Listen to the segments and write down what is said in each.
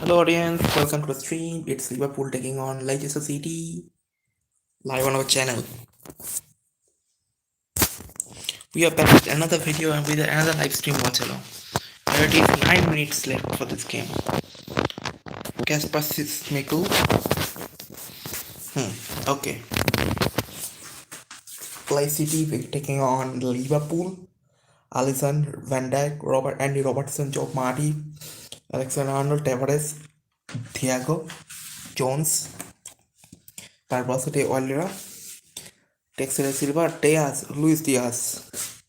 Hello audience, welcome to the stream. It's Liverpool taking on Leicester City live on our channel. We are back with another video and with another live stream watch along. There it is 9 minutes left for this game. Kasper Smiku. Okay. Leicester City taking on Liverpool. Alisson, Van Dijk, Andy Robertson, Joe Marty, Alexander Arnold, Tavares, Diogo, Jones, Barbosa de Oliveira, Texera Silva, Luis Diaz.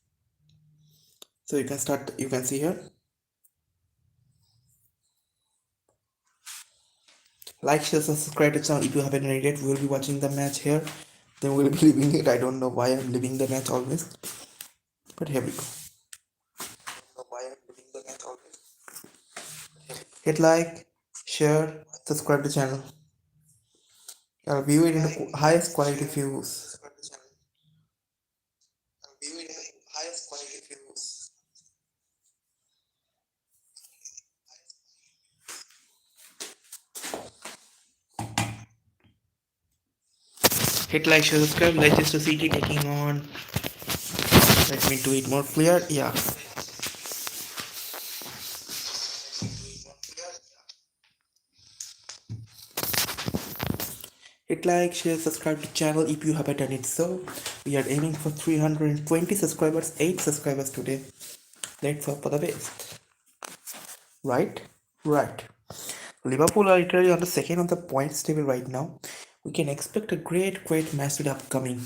So you can start, you can see here. Like, share, subscribe to the channel if you haven't already yet. We will be watching the match here. Then we will be leaving it. I don't know why I'm leaving the match always. But here we go. Hit like, share, subscribe to the channel. I'll view it in the highest quality views. Hit like, share, subscribe. Leicester City taking on. Let me do it more clear. Yeah. Hit like, share, subscribe to the channel if you haven't done it so. We are aiming for 320 subscribers, 8 subscribers today. Let's hope for the best. Right? Right. Liverpool are literally on the second on the points table right now. We can expect a great match today upcoming.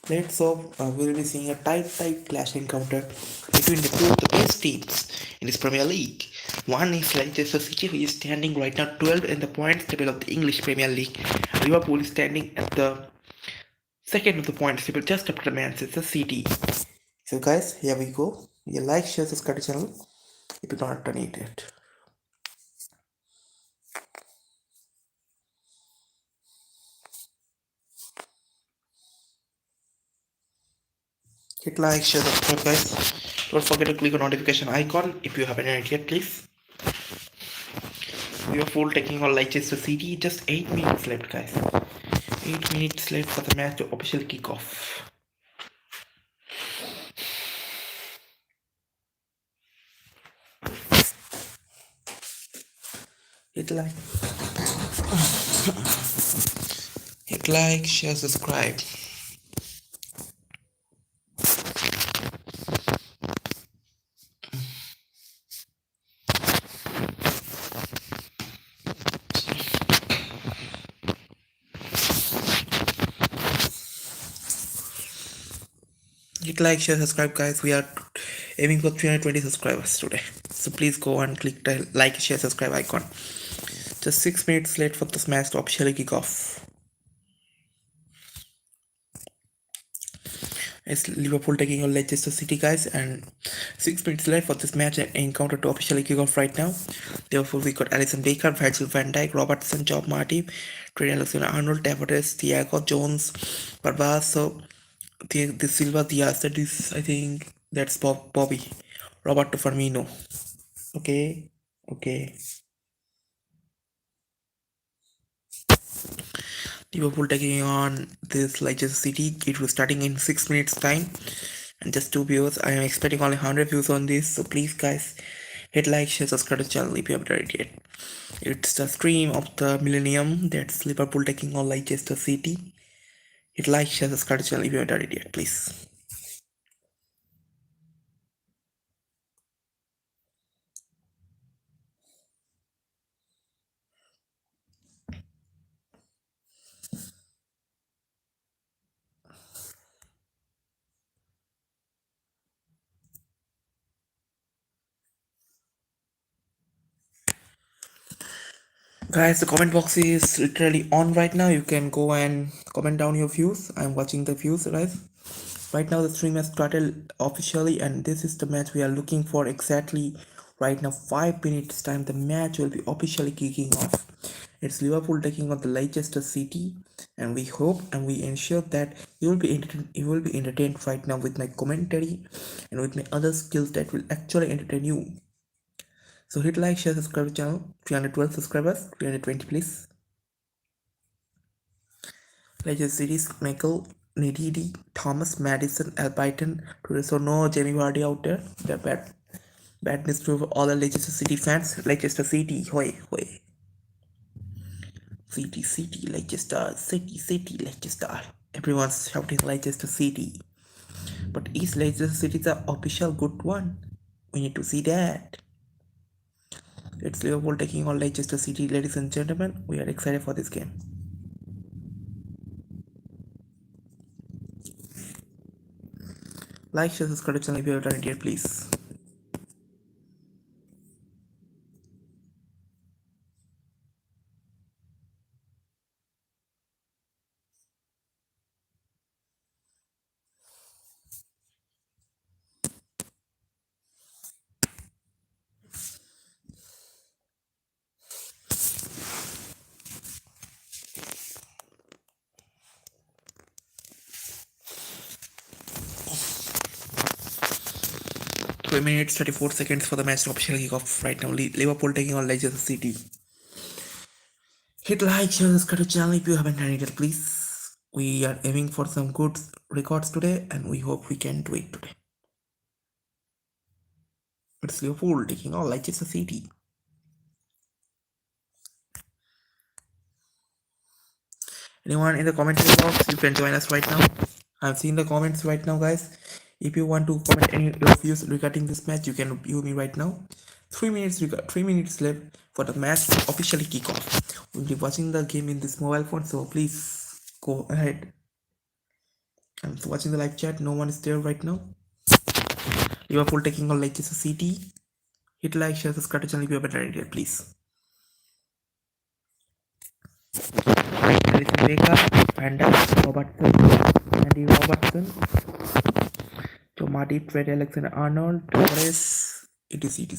Let's hope we'll be seeing a tight clash encounter between the two of the best teams in this Premier League. One is Leicester City, who is standing right now 12th in the points table of the English Premier League. Liverpool is standing at the second of the points table just after Manchester City. So guys, here we go. You like, share, subscribe to the channel if you not done it yet. Hit like, share, subscribe guys. Don't forget to click on notification icon if you haven't done it yet, please. Liverpool taking on Leicester City. Just 8 minutes left, guys. 8 minutes left for the match to official kickoff. Hit like, share, subscribe. Hit like, share, subscribe guys. We are aiming for 320 subscribers today. So please go and click the like, share, subscribe icon. Just 6 minutes late for this match to officially kick off. It's Liverpool taking on Leicester City guys, and 6 minutes left for this match and encounter to officially kick off right now. Therefore we got Alisson Becker, Virgil van Dijk, Robertson, Job Marty, Trent Alexander-Arnold, Tavares, Diogo, Jones, Barbosa, the Silva, Diaz. That is, I think that's Bobby, Roberto Firmino. Okay. Liverpool taking on this Leicester City. It was starting in 6 minutes time, and just 2 views. I am expecting only 100 views on this, so please guys hit like, share, subscribe to the channel if you haven't done it yet. It's the stream of the millennium. That's Liverpool taking on Leicester City. Hit like, share, subscribe to the channel if you haven't done it yet, please. Guys, the comment box is literally on right now. You can go and comment down your views. I'm watching the views, guys. Right now the stream has started officially, and this is the match we are looking for exactly right now. 5 minutes time the match will be officially kicking off. It's Liverpool taking on the Leicester City, and we hope and we ensure that you will be entertained right now with my commentary and with my other skills that will actually entertain you. So hit like, share, subscribe to the channel. 312 subscribers, 320 please. Leicester City's Michael, Nididi, Thomas, Madison, Albiton. Today, so no Jamie Vardy out there. They're bad. Bad news to all the Leicester City fans. Leicester City, hoy, hoy. City, City, Leicester, City, City, Leicester. Everyone's shouting Leicester City. But is Leicester City the official good one? We need to see that. It's Liverpool taking on Leicester City, ladies and gentlemen. We are excited for this game. Like, share, subscribe to the channel if you haven't done it yet, please. Three minutes 34 seconds for the match to officially kick off right now. Liverpool taking on Leicester City. Hit like, share, subscribe to the channel if you haven't done it yet, please. We are aiming for some good records today, and we hope we can do it today. It's Liverpool taking on Leicester City. Anyone in the comment box, you can join us right now. I've seen the comments right now, guys. If you want to comment any of your views regarding this match, you can view me right now. 3 minutes left for the match to officially kick off. We'll be watching the game in this mobile phone, so please go ahead. I'm watching the live chat. No one is there right now. Liverpool taking on Leicester City. Hit like, share, subscribe to the channel if you haven't done it yet, please. Alisson Becker, Van Dijk, Robertson, Andy Robertson, Joe Matip, Fred Alexander-Arnold, Torres, etc.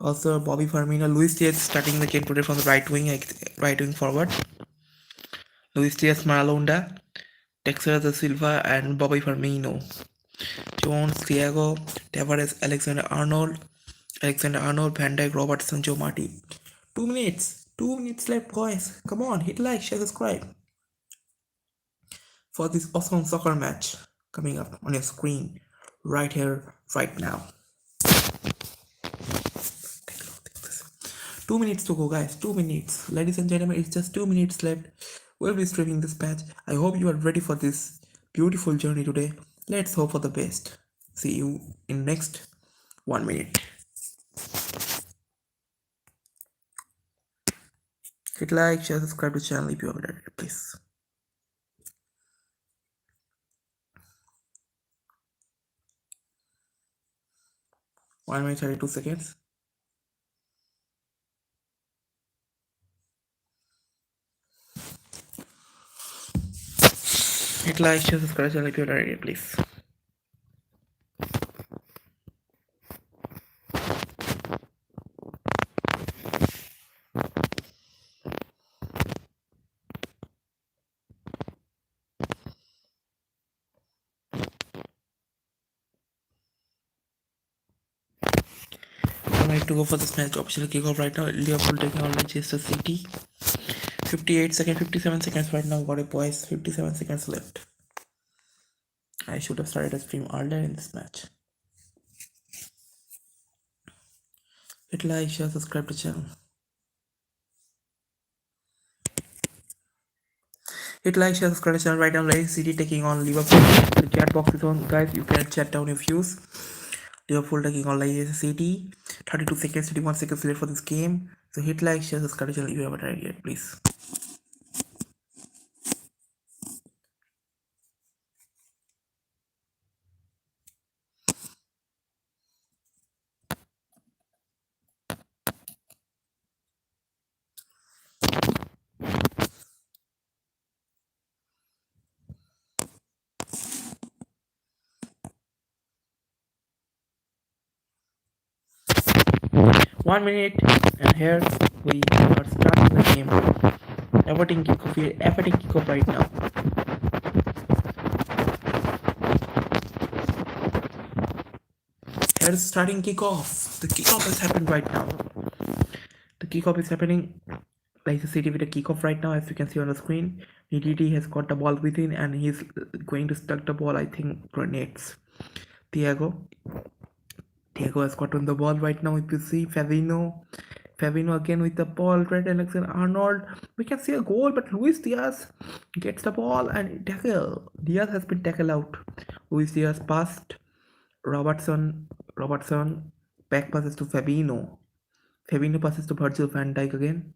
Also, Bobby Firmino, Luis Diaz starting the game today from the right wing forward. Luis Diaz, Maralonda, Texas da Silva, and Bobby Firmino. Jones, Diogo, Tavares, Alexander-Arnold, Van Dijk, Robertson, Joe Matip. 2 minutes left, guys. Come on, hit like, share, subscribe for this awesome soccer match coming up on your screen right here, right now. 2 minutes to go, guys. 2 minutes, ladies and gentlemen. It's just 2 minutes left. We'll be streaming this match. I hope you are ready for this beautiful journey today. Let's hope for the best. See you in next 1 minute. Hit like, share, subscribe to the channel if you haven't done it, please. One minute 32 seconds. Hit like, share, subscribe to the channel if you haven't done it yet, please. To go for this match official kickoff right now. Liverpool taking on Leicester City. 58 seconds, 57 seconds right now. Got it, boys. 57 seconds left. I should have started a stream earlier in this match. Hit like, share, subscribe to the channel. Hit like, share, subscribe to the channel right now. Leicester City taking on Liverpool. The chat box is on, guys. You can chat down your views. Liverpool taking on Leicester City. 32 seconds, 31 seconds left for this game. So hit like, share, subscribe to the channel if you haven't done it yet, please. One minute, and here we are starting the game. Everything kickoff right now. That is starting kickoff. The kickoff is happening right now. The kickoff is happening. Leicester City with a kickoff right now, as you can see on the screen. EDD has got the ball within and he's going to stuck the ball, I think, grenades. Diogo has gotten the ball right now. If you see Fabinho again with the ball, Trent Alexander-Arnold. We can see a goal, but Luis Diaz gets the ball and tackle. Diaz has been tackled out. Luis Diaz passed. Robertson back passes to Fabinho. Fabinho passes to Virgil van Dijk again.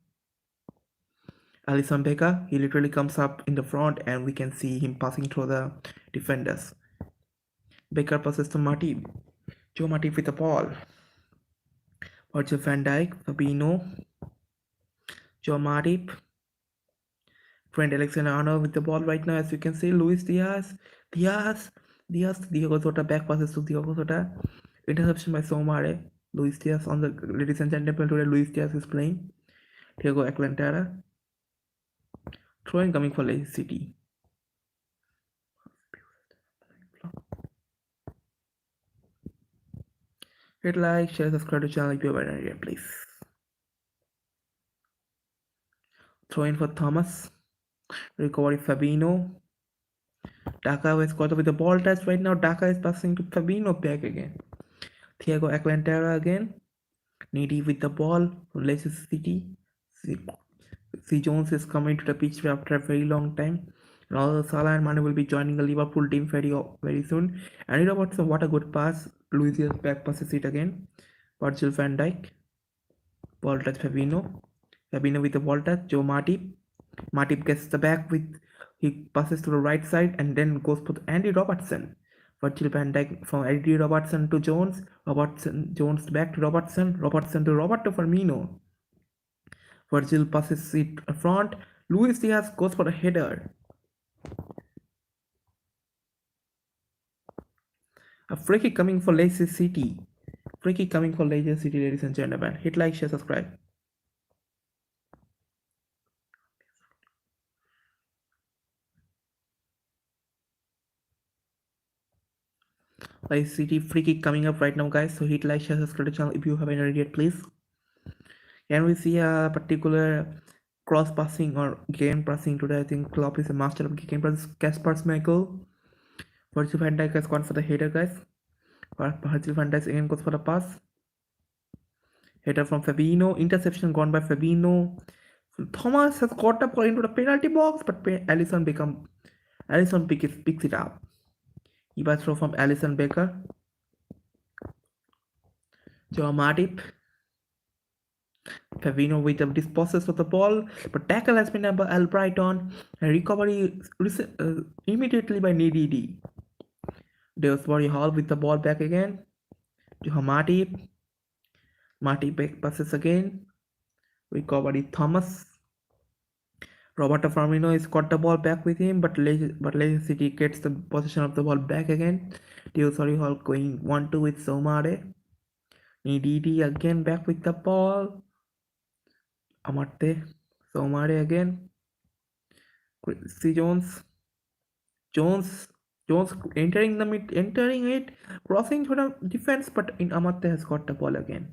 Alisson Becker, he literally comes up in the front and we can see him passing through the defenders. Becker passes to Matip. Joe Matip with the ball. Virgil van Dijk, Fabinho, Joe Matip, Trent Alexander-Arnold with the ball right now, as you can see. Luis Diaz, Diogo Jota, back passes to Diogo Jota. Interception by Somare. Luis Diaz on the, ladies and gentlemen, today Luis Diaz is playing. Diego Alcantara. Throwing coming for Leicester City. Hit like, share, subscribe to the channel if you have any idea, please. Throw in for Thomas. Recovery Fabinho. Daka has got with the ball touch right now. Daka is passing to Fabinho back again. Thiago Alcantara again. Needy with the ball from Leicester City. C. Jones is coming to the pitch after a very long time. And also Salah and Mane will be joining the Liverpool team very soon. And you know what a good pass. Luis Diaz back passes it again. Virgil van Dijk. Ball touch Fabinho. Fabinho with the ball touch. Joe Matip. Matip gets the back with, he passes to the right side and then goes for Andy Robertson. Virgil van Dijk from Andy Robertson to Jones. Jones back to Robertson. Robertson to Roberto Firmino. Virgil passes it front. Luis Diaz goes for a header. A free kick coming for Leicester City. Ladies and gentlemen. Hit like, share, subscribe. Leicester City free kick coming up right now, guys. So hit like, share, subscribe to the channel if you haven't already yet, please. Can we see a particular cross passing or game passing today? I think Klopp is a master of game passing. Kasper Schmeichel. Virgil van Dijk has gone for the header, guys. Virgil van Dijk again goes for the pass. Header from Fabinho. Interception gone by Fabinho. Thomas has got the ball into the penalty box, but Alisson picks it up. Iba throw from Alisson Becker. Joe Matip. Fabinho with the dispossess of the ball, but tackle has been done by Albrighton and recovery immediately by Needy. Dewsbury Hall with the ball back again. Joe Matip. Matip back passes again. Recovery Thomas. Roberto Firmino has got the ball back with him, but Leicester City gets the possession of the ball back again. Dewsbury Hall going 1-2 with Somare. Needy again back with the ball. Amarte, Somare again. C. Jones entering it, crossing through the defense, but Amarte has got the ball again.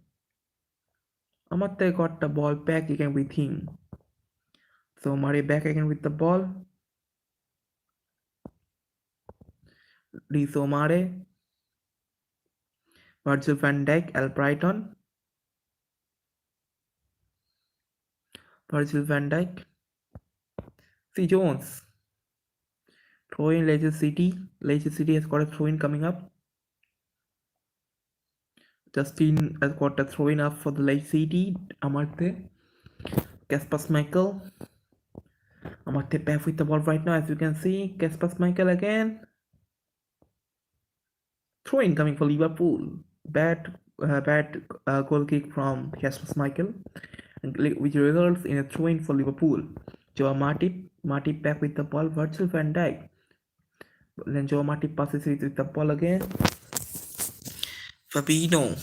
Amarte got the ball back again with him. Somare back again with the ball. Somare. Virgil van Dijk, Albrighton. Virgil van Dijk. C. Jones. Throw in Leicester City. Leicester City has got a throw in coming up. Justin has got a throw in up for the Leicester City. Amarte. Kasper Schmeichel. Amarte back with the ball right now, as you can see. Kasper Schmeichel again. Throw in coming for Liverpool. Bad goal kick from Kasper Schmeichel, which results in a throw in for Liverpool. Joe Matip back with the ball. Virgil van Dijk. Then Joe Matip passes it with the ball again. Fabinho.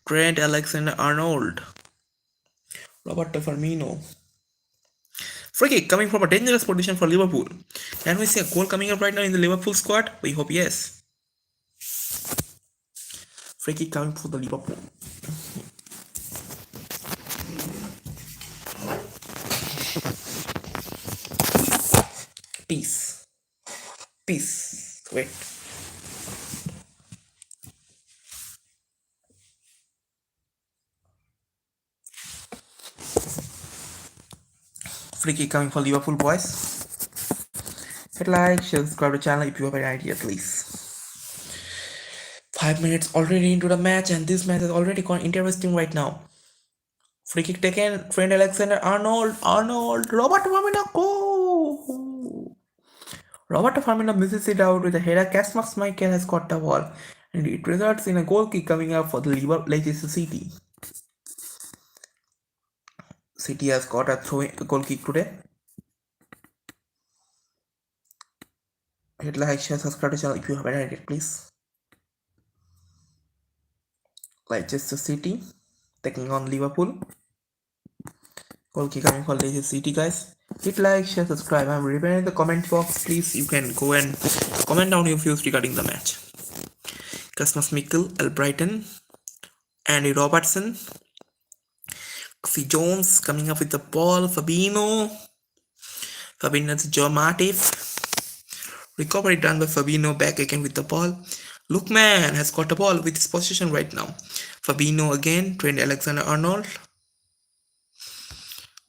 Trent Alexander-Arnold. Roberto Firmino. Free kick coming from a dangerous position for Liverpool. Can we see a goal coming up right now in the Liverpool squad? We hope yes. Free kick coming for the Liverpool. Peace. Wait. Free kick coming for Liverpool, boys. Hit like, share, subscribe to the channel if you have any idea, please. 5 minutes already into the match, and this match has already gone interesting right now. Free kick taken, Trent Alexander-Arnold, Robert Firmino, go! Robert Firmino misses it out with a header. Kasper Michael has caught the ball, and it results in a goal kick coming up for the Leicester City. City has got a goal kick today. Hit like, share, subscribe to the channel if you haven't already, please. Leicester City taking on Liverpool. Goal kick coming for Leicester City, guys. Hit like, share, subscribe. I'm repairing in the comment box, please. You can go and comment down your views regarding the match. Kasper Michael, Albrighton, Andy Robertson, C. Jones coming up with the ball. Fabinho's Joe Matip. Recovery done by Fabinho, back again with the ball. Lookman has got the ball with his position right now. Fabinho again, Trent Alexander-Arnold.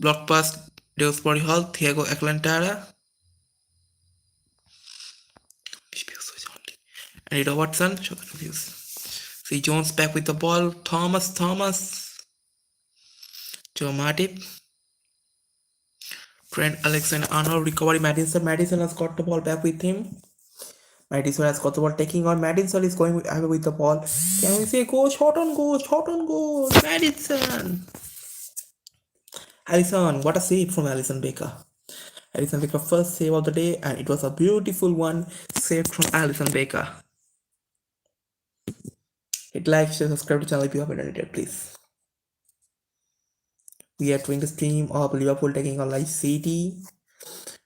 Block pass, Dewsbury Hall, Thiago Alcantara. Andy Robertson, C. Jones back with the ball. Thomas, Joe Matip. Trent Alexander-Arnold, recovery, Maddison has got the ball back with him. Maddison has got the ball taking on. Maddison is going with the ball. Can we say go? Shot on goal. Alisson, what a save from Alisson Becker. Alisson Becker first save of the day, and it was a beautiful one saved from Alisson Becker. Hit like, share, subscribe to the channel if you haven't done it yet, please. We are doing the stream of Liverpool taking on Leicester City,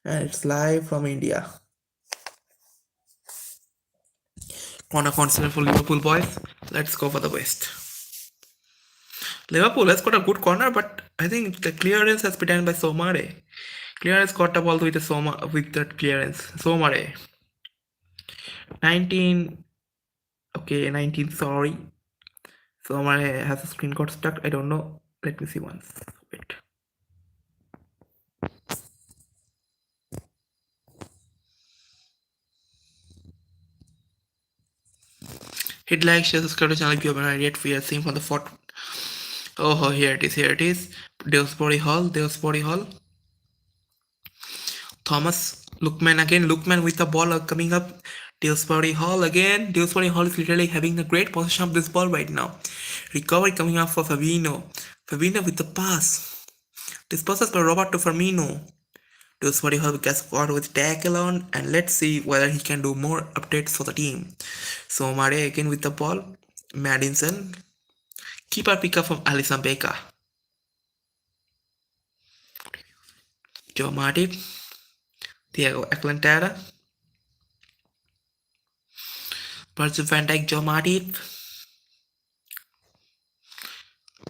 and it's live from India. Corner consider for Liverpool, boys. Let's go for the West. Liverpool has got a good corner, but I think the clearance has been done by Somare. Clearance got the ball with that clearance. Somare. 19. Okay, 19. Sorry. Somare has a screen got stuck. I don't know. Let me see once. Wait. Hit like, share, subscribe to the channel if you haven't already yet. We are seeing from the fourth. Oh, here it is. Dewsbury Hall. Thomas, Lookman with the ball coming up. Dewsbury Hall again. Dewsbury Hall is literally having a great possession of this ball right now. Recovery coming up for Fabinho. Fabinho with the pass. Disposed by Robert to Firmino. Dewsbury Hall gets caught with tackle on, and let's see whether he can do more updates for the team. So Mare again with the ball. Maddison. Keeper pick up from Alisson Becker. Joe Matip. Thiago Alcantara. Virgil van Dijk, Joe Matip.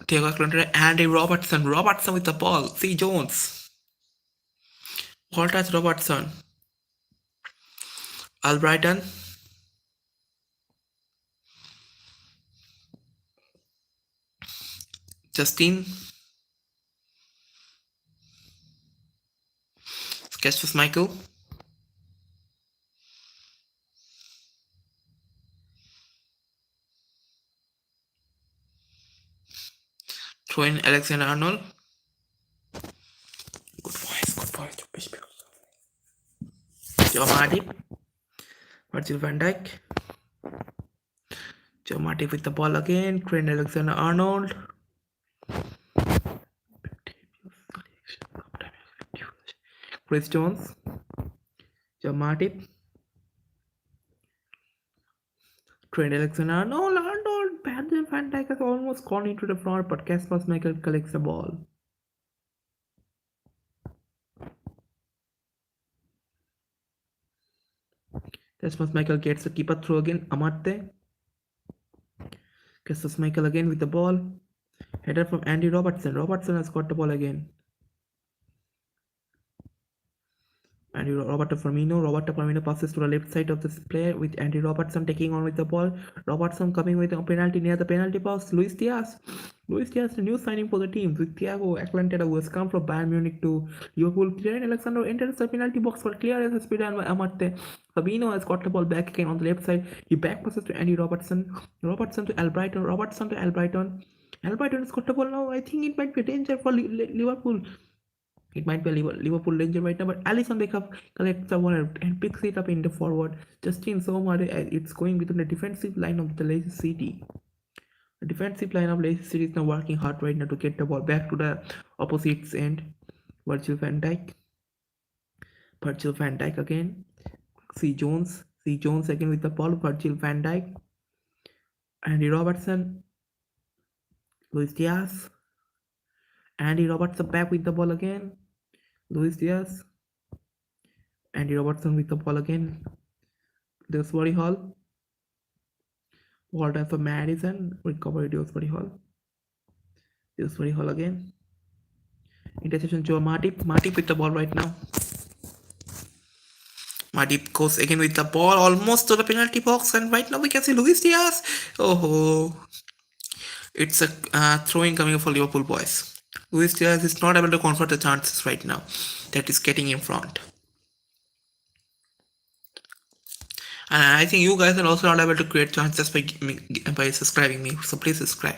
Thiago Alcantara, Andy Robertson with the ball. C. Jones. Walters Robertson. Albrighton. Justin. Kasper Michael. Trent Alexander-Arnold. Good voice. Joe Matip. Virgil van Dijk. Joe Matip with the ball again. Trent Alexander-Arnold. Chris Jones. Joe Matip. Trent Alexander-Arnold. Virgil van Dijk has almost gone into the front, but Kasper Michael collects the ball. Kasper Michael gets the keeper through again. Amate. Cassius Michael again with the ball. Header from Andy Robertson. Robertson has got the ball again. And Roberto Firmino passes to the left side of this player with Andy Robertson taking on with the ball. Robertson coming with a penalty near the penalty box. Luis Diaz, the new signing for the team with Diogo Alcantara, who has come from Bayern Munich to Liverpool. Trent Alexander enters the penalty box for clearance speed and Amate. Fabinho has got the ball back again on the left side. He back passes to Andy Robertson. Robertson to Albrighton. Albrighton has got the ball now. I think it might be a danger for Liverpool. It might be a Liverpool danger right now, but Alisson Becker collects the ball and picks it up in the forward. Justin Somare, it's going within the defensive line of the Leicester City. The defensive line of Leicester City is now working hard right now to get the ball back to the opposite end. Virgil van Dijk again. C. Jones again with the ball. Virgil van Dijk. Andy Robertson. Luis Diaz. Andy Robertson back with the ball again. Luis Diaz. Andy Robertson with the ball again. Dewsbury Hall. Ball time for Madison. Recovery Dewsbury Hall. Dewsbury Hall again. Interception Joe Matip. Matip with the ball right now. Matip goes again with the ball almost to the penalty box, and right now we can see Luis Diaz. Oh, it's a throwing coming for Liverpool boys. Luis Diaz is not able to convert the chances right now that is getting in front. And I think you guys are also not able to create chances by subscribing me. So please subscribe.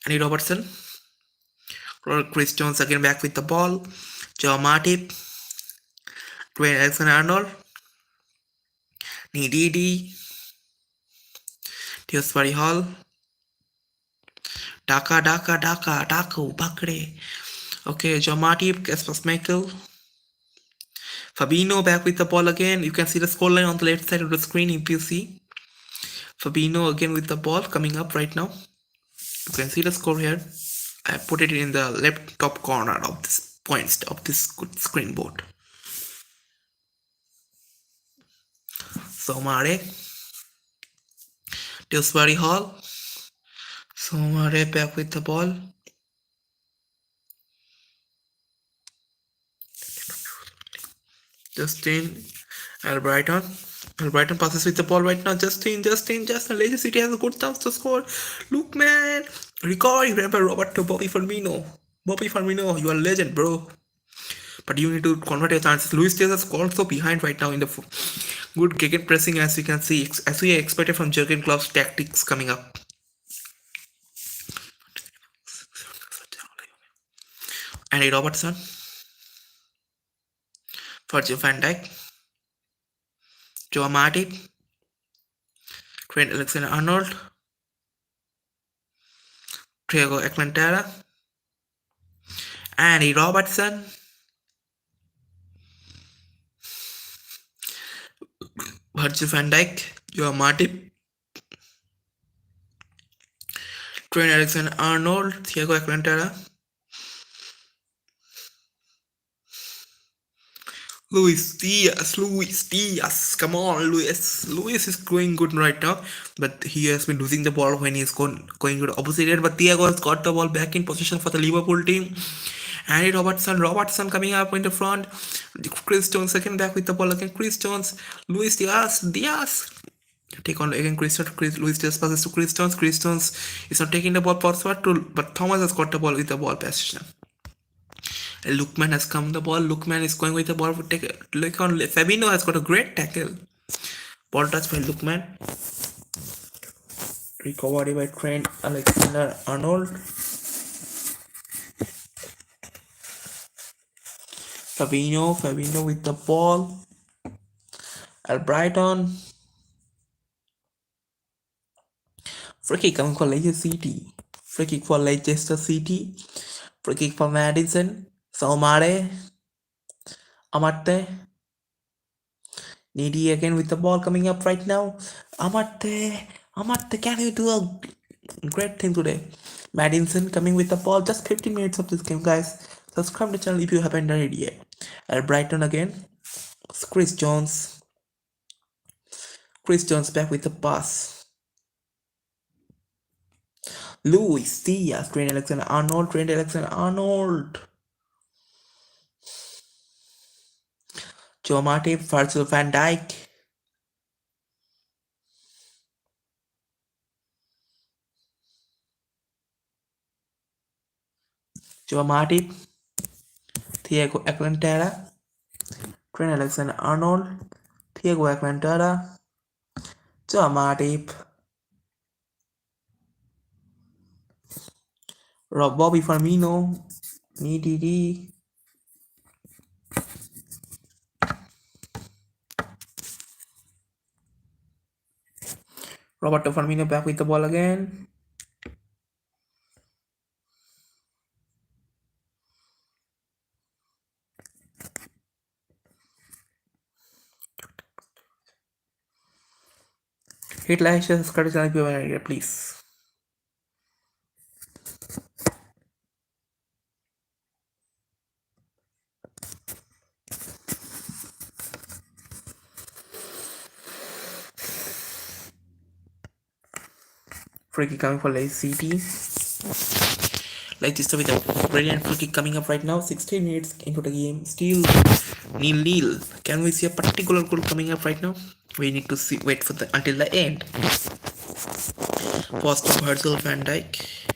Andy Robertson. Chris Jones again back with the ball. Joe Matip. Trent Alexander-Arnold. Ndidi. Dewsbury Hall. Daka, Bakre. Okay, Joe Matip, Cassius Michael. Fabinho back with the ball again. You can see the scoreline on the left side of the screen if you see. Fabinho again with the ball coming up right now. You can see the score here. I put it in the left top corner of this points of this screen board. Somare. Dewsbury Hall. Somare back with the ball. Justin Albrighton. Albrighton passes with the ball right now. Justin. Leicester City has a good chance to score. Look, man. Recovery. Remember Roberto Bobby Firmino. You are a legend, bro. But you need to convert your chances. Luis Diaz is also behind right now in the good gegen pressing, as you can see, as we expected from Jurgen Klopp's tactics coming up. Andy Robertson. Virgil van Dijk. Joe Matip. Trent Alexander-Arnold. Diogo Alcantara. Andy Robertson. Virgil van Dijk. Joe Matip. Trent Alexander-Arnold. Diogo Alcantara. Luis Diaz, come on, Luis is going good right now, but he has been losing the ball when he's going to the opposite end. But Diogo has got the ball back in position for the Liverpool team. Andy Robertson coming up in the front. Chris Jones second back with the ball again. Chris Jones, Luis Diaz. Take on again Luis Diaz passes to Chris Jones. Chris Jones is not taking the ball forward but Thomas has got the ball with the ball possession. Lookman has come the ball. Lookman is going with the ball. Look on Fabinho has got a great tackle. Ball touch by Lookman. Recovery by Trent Alexander-Arnold. Fabinho with the ball. Albrighton. Free kick coming for Leicester City. Free kick for Madison. Somare. Amate. Needy again with the ball coming up right now. Amate, can you do a great thing today? Madison coming with the ball. Just 15 minutes of this game, guys. Subscribe to the channel if you haven't done it yet. Brighton again. Chris Jones back with the pass. Luis Diaz, Trent Alexander-Arnold, Trent Alexander-Arnold. Joe Matip, Virgil van Dijk. Joe Matip, Thiago Alcantara, Trent Alexander-Arnold, Thiago Alcantara, Joe Matip, Bobby Firmino, Ndd, Roberto Firmino back with the ball again. Hit like, share, subscribe to the channel, please. Free kick coming for Leicester City. Leicester with a brilliant free kick coming up right now. 16 minutes into the game, still nil-nil. Can we see a particular goal coming up right now? We need to see. Wait for the until the end. First, Virgil van Dijk.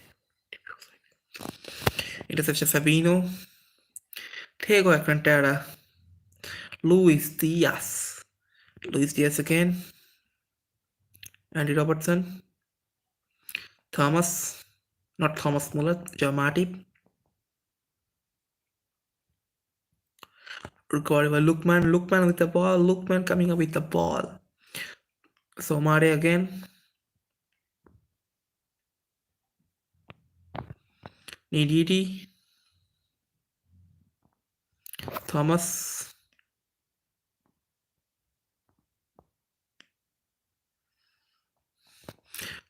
Interception Fabinho. Thiago Alcantara. Luis Diaz. Luis Diaz again. Andy Robertson. Thomas. Not Thomas Muller. Joe Matip. Recorded by Lookman. Lookman with the ball. Lookman coming up with the ball. So Mare again. Ndd. Thomas.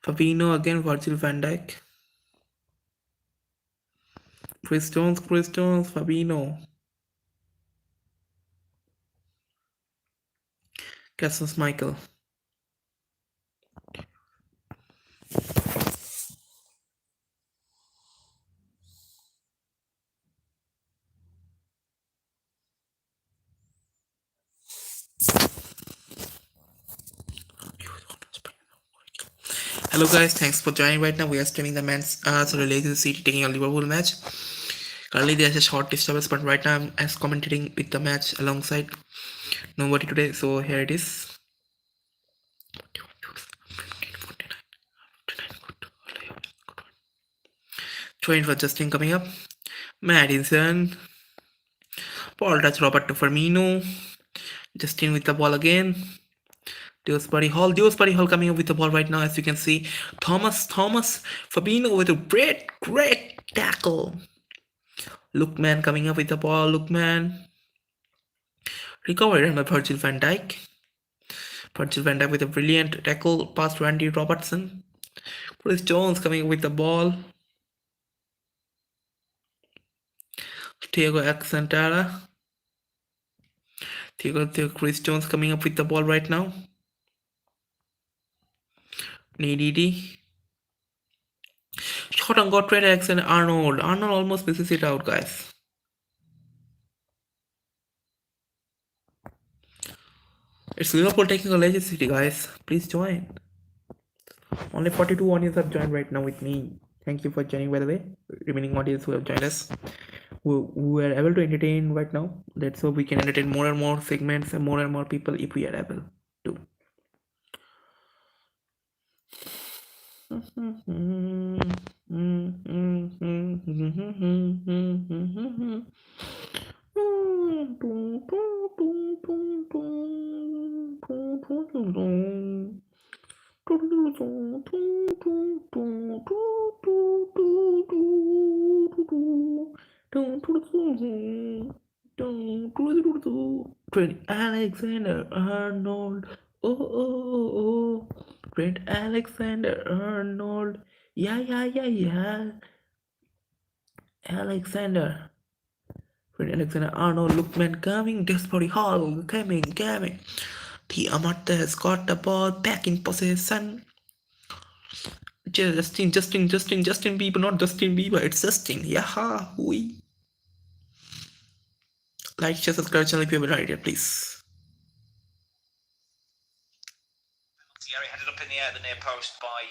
Fabinho again. Virgil van Dijk. Chris Stones. Fabinho. Cassius Michael. Hello guys, thanks for joining right now. We are streaming the men's Leicester City taking a Liverpool match. Currently there's a short disturbance, but right now I'm commentating with the match alongside nobody today. So here it is. Train for Justin coming up. Madison. Ball touch Roberto Firmino. Justin with the ball again. Dewsbury Hall coming up with the ball right now, as you can see. Thomas, Fabinho with a great tackle. Lookman coming up with the ball. Lookman. Recovered by Virgil van Dijk. Virgil van Dijk with a brilliant tackle past to Andy Robertson. Chris Jones coming up with the ball. Diogo Alcantara. Chris Jones coming up with the ball right now. Ndd. Shot on got Trent Alexander-Arnold. Arnold almost misses it out, guys. It's Liverpool taking a Leicester City, guys. Please join. Only 42 audience have joined right now with me. Thank you for joining, by the way. Remaining audience who have joined us, who are able to entertain right now. Let's hope we can entertain more and more segments and more people if we are able to. Trent Alexander-Arnold. Oh. Trent Alexander-Arnold. Yeah. Trent Alexander-Arnold. Lookman coming. Dewsbury Hall coming. The Amata has got the ball back in possession. Justin Bieber, not Justin Bieber. It's Justin. Yaha, hui. Like, share, subscribe channel if you have an idea, please. Thierry headed up in the air, the near post by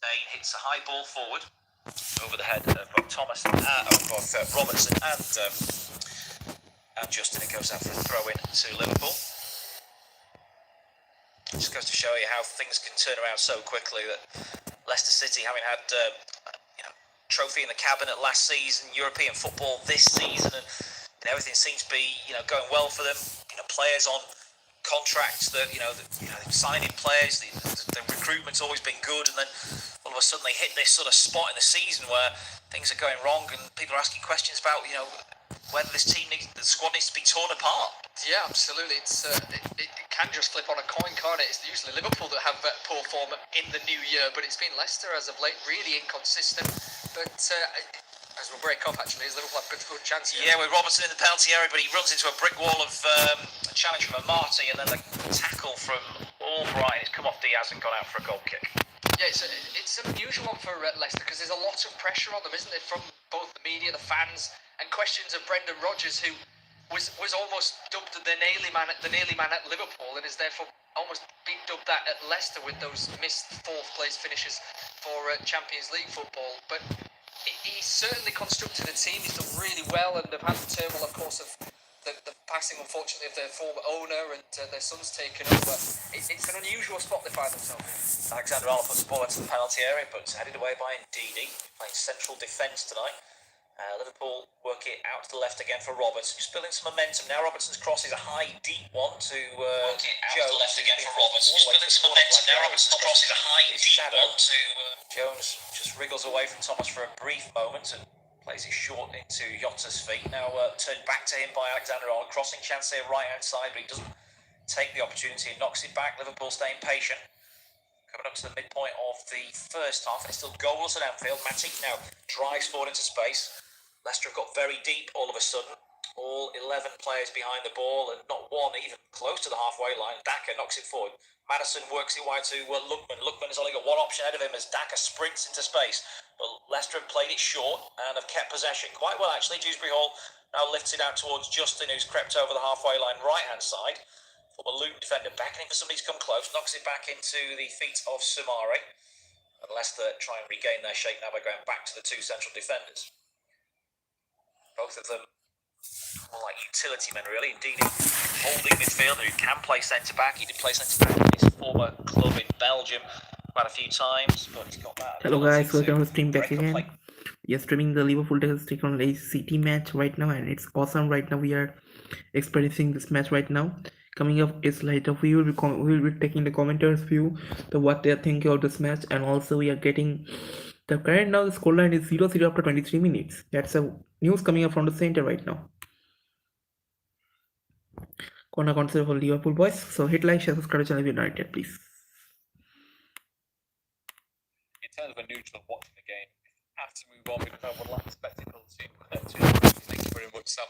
Dane, hits a high ball forward over the head of both Thomas, both Robertson and Justin. It goes out for a throw in to Liverpool. It just goes to show you how things can turn around so quickly. That Leicester City, having had trophy in the cabinet last season, European football this season, and everything seems to be going well for them. Players on contracts that they've signed in players. The recruitment's always been good, and then all of a sudden they hit this sort of spot in the season where things are going wrong, and people are asking questions about whether this team, the squad needs to be torn apart. Yeah, absolutely. It can just flip on a coin, can't it? It's usually Liverpool that have poor form in the new year, but it's been Leicester as of late, really inconsistent. But as we'll break up, actually, as Liverpool have good chances. Yeah, with Robertson in the penalty area, but he runs into a brick wall of a challenge from Amati, and then the tackle from Albright has come off Diaz and gone out for a goal kick. Yeah, it's an unusual one for Leicester because there's a lot of pressure on them, isn't it, from both the media, the fans, and questions of Brendan Rodgers, who was almost dubbed the nearly man at Liverpool, and is therefore almost been dubbed that at Leicester with those missed fourth place finishes for Champions League football. But he's certainly constructed a team. He's done really well, and they've had the turmoil, of course, of the passing, unfortunately, of their former owner, and their son's taken over. It's an unusual spot they find themselves in. Alexander-Arnold puts the ball into the penalty area, but headed away by Ndidi, playing central defence tonight. Liverpool work it out to the left again for Robertson, just building some momentum now. Robertson's cross is a high, deep one to Work it out Jones. to the left again for Robertson, Just building some momentum now. Robertson's cross is a high, deep one to Jones. Just wriggles away from Thomas for a brief moment and plays it short into Jota's feet. Now turned back to him by Alexander-Arnold, crossing chance here right hand side, but he doesn't take the opportunity and knocks it back. Liverpool staying patient. Coming up to the midpoint of the first half, and it's still goalless at Anfield. Matic now drives forward into space. Leicester have got very deep all of a sudden. All 11 players behind the ball, and not one even close to the halfway line. Daka knocks it forward. Maddison works it wide to Lookman. Lookman has only got one option ahead of him as Daka sprints into space. But Leicester have played it short and have kept possession quite well, actually. Dewsbury Hall now lifts it out towards Justin, who's crept over the halfway line right-hand side. Former Luton defender beckoning for somebody to come close. Knocks it back into the feet of Sumari. And Leicester try and regain their shape now by going back to the two central defenders. Both of them more like utility men, really. Indeed, holding midfielder who can play centre-back. He did play centre-back in his former club in Belgium quite a few times, but he's got that. Hello guys, welcome to stream back again. We are streaming the Liverpool take on Leicester City match right now, and it's awesome right now. We are experiencing this match right now. Coming up is later, we will be taking the commenters' view to what they are thinking of this match, and also we are getting the current now. The scoreline is 0-0 after 23 minutes. That's a news coming up from the center right now. Corner consider for Liverpool boys. So hit like, share, subscribe to channel if you're not yet, please. In terms of a neutral watching the game, have to move on because I would like the spectacle to thank you very much, Sam,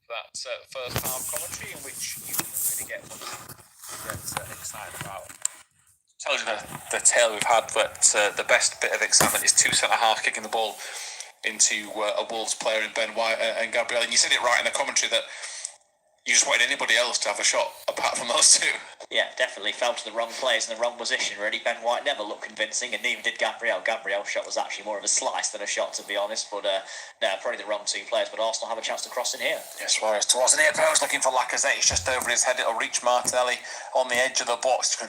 for that first half commentary in which you didn't really get much to get excited about. Tells you the tale we've had, that the best bit of excitement is two centre halves kicking the ball into a Wolves player in Ben White and Gabriel. And you said it right in the commentary that you just wanted anybody else to have a shot apart from those two. Yeah, definitely fell to the wrong players in the wrong position, really. Ben White never looked convincing, and neither did Gabriel. Gabriel's shot was actually more of a slice than a shot, to be honest. But no, probably the wrong two players. But Arsenal have a chance to cross in here. Yes, Suarez towards the near post, looking for Lacazette. It's just over his head. It'll reach Martinelli on the edge of the box.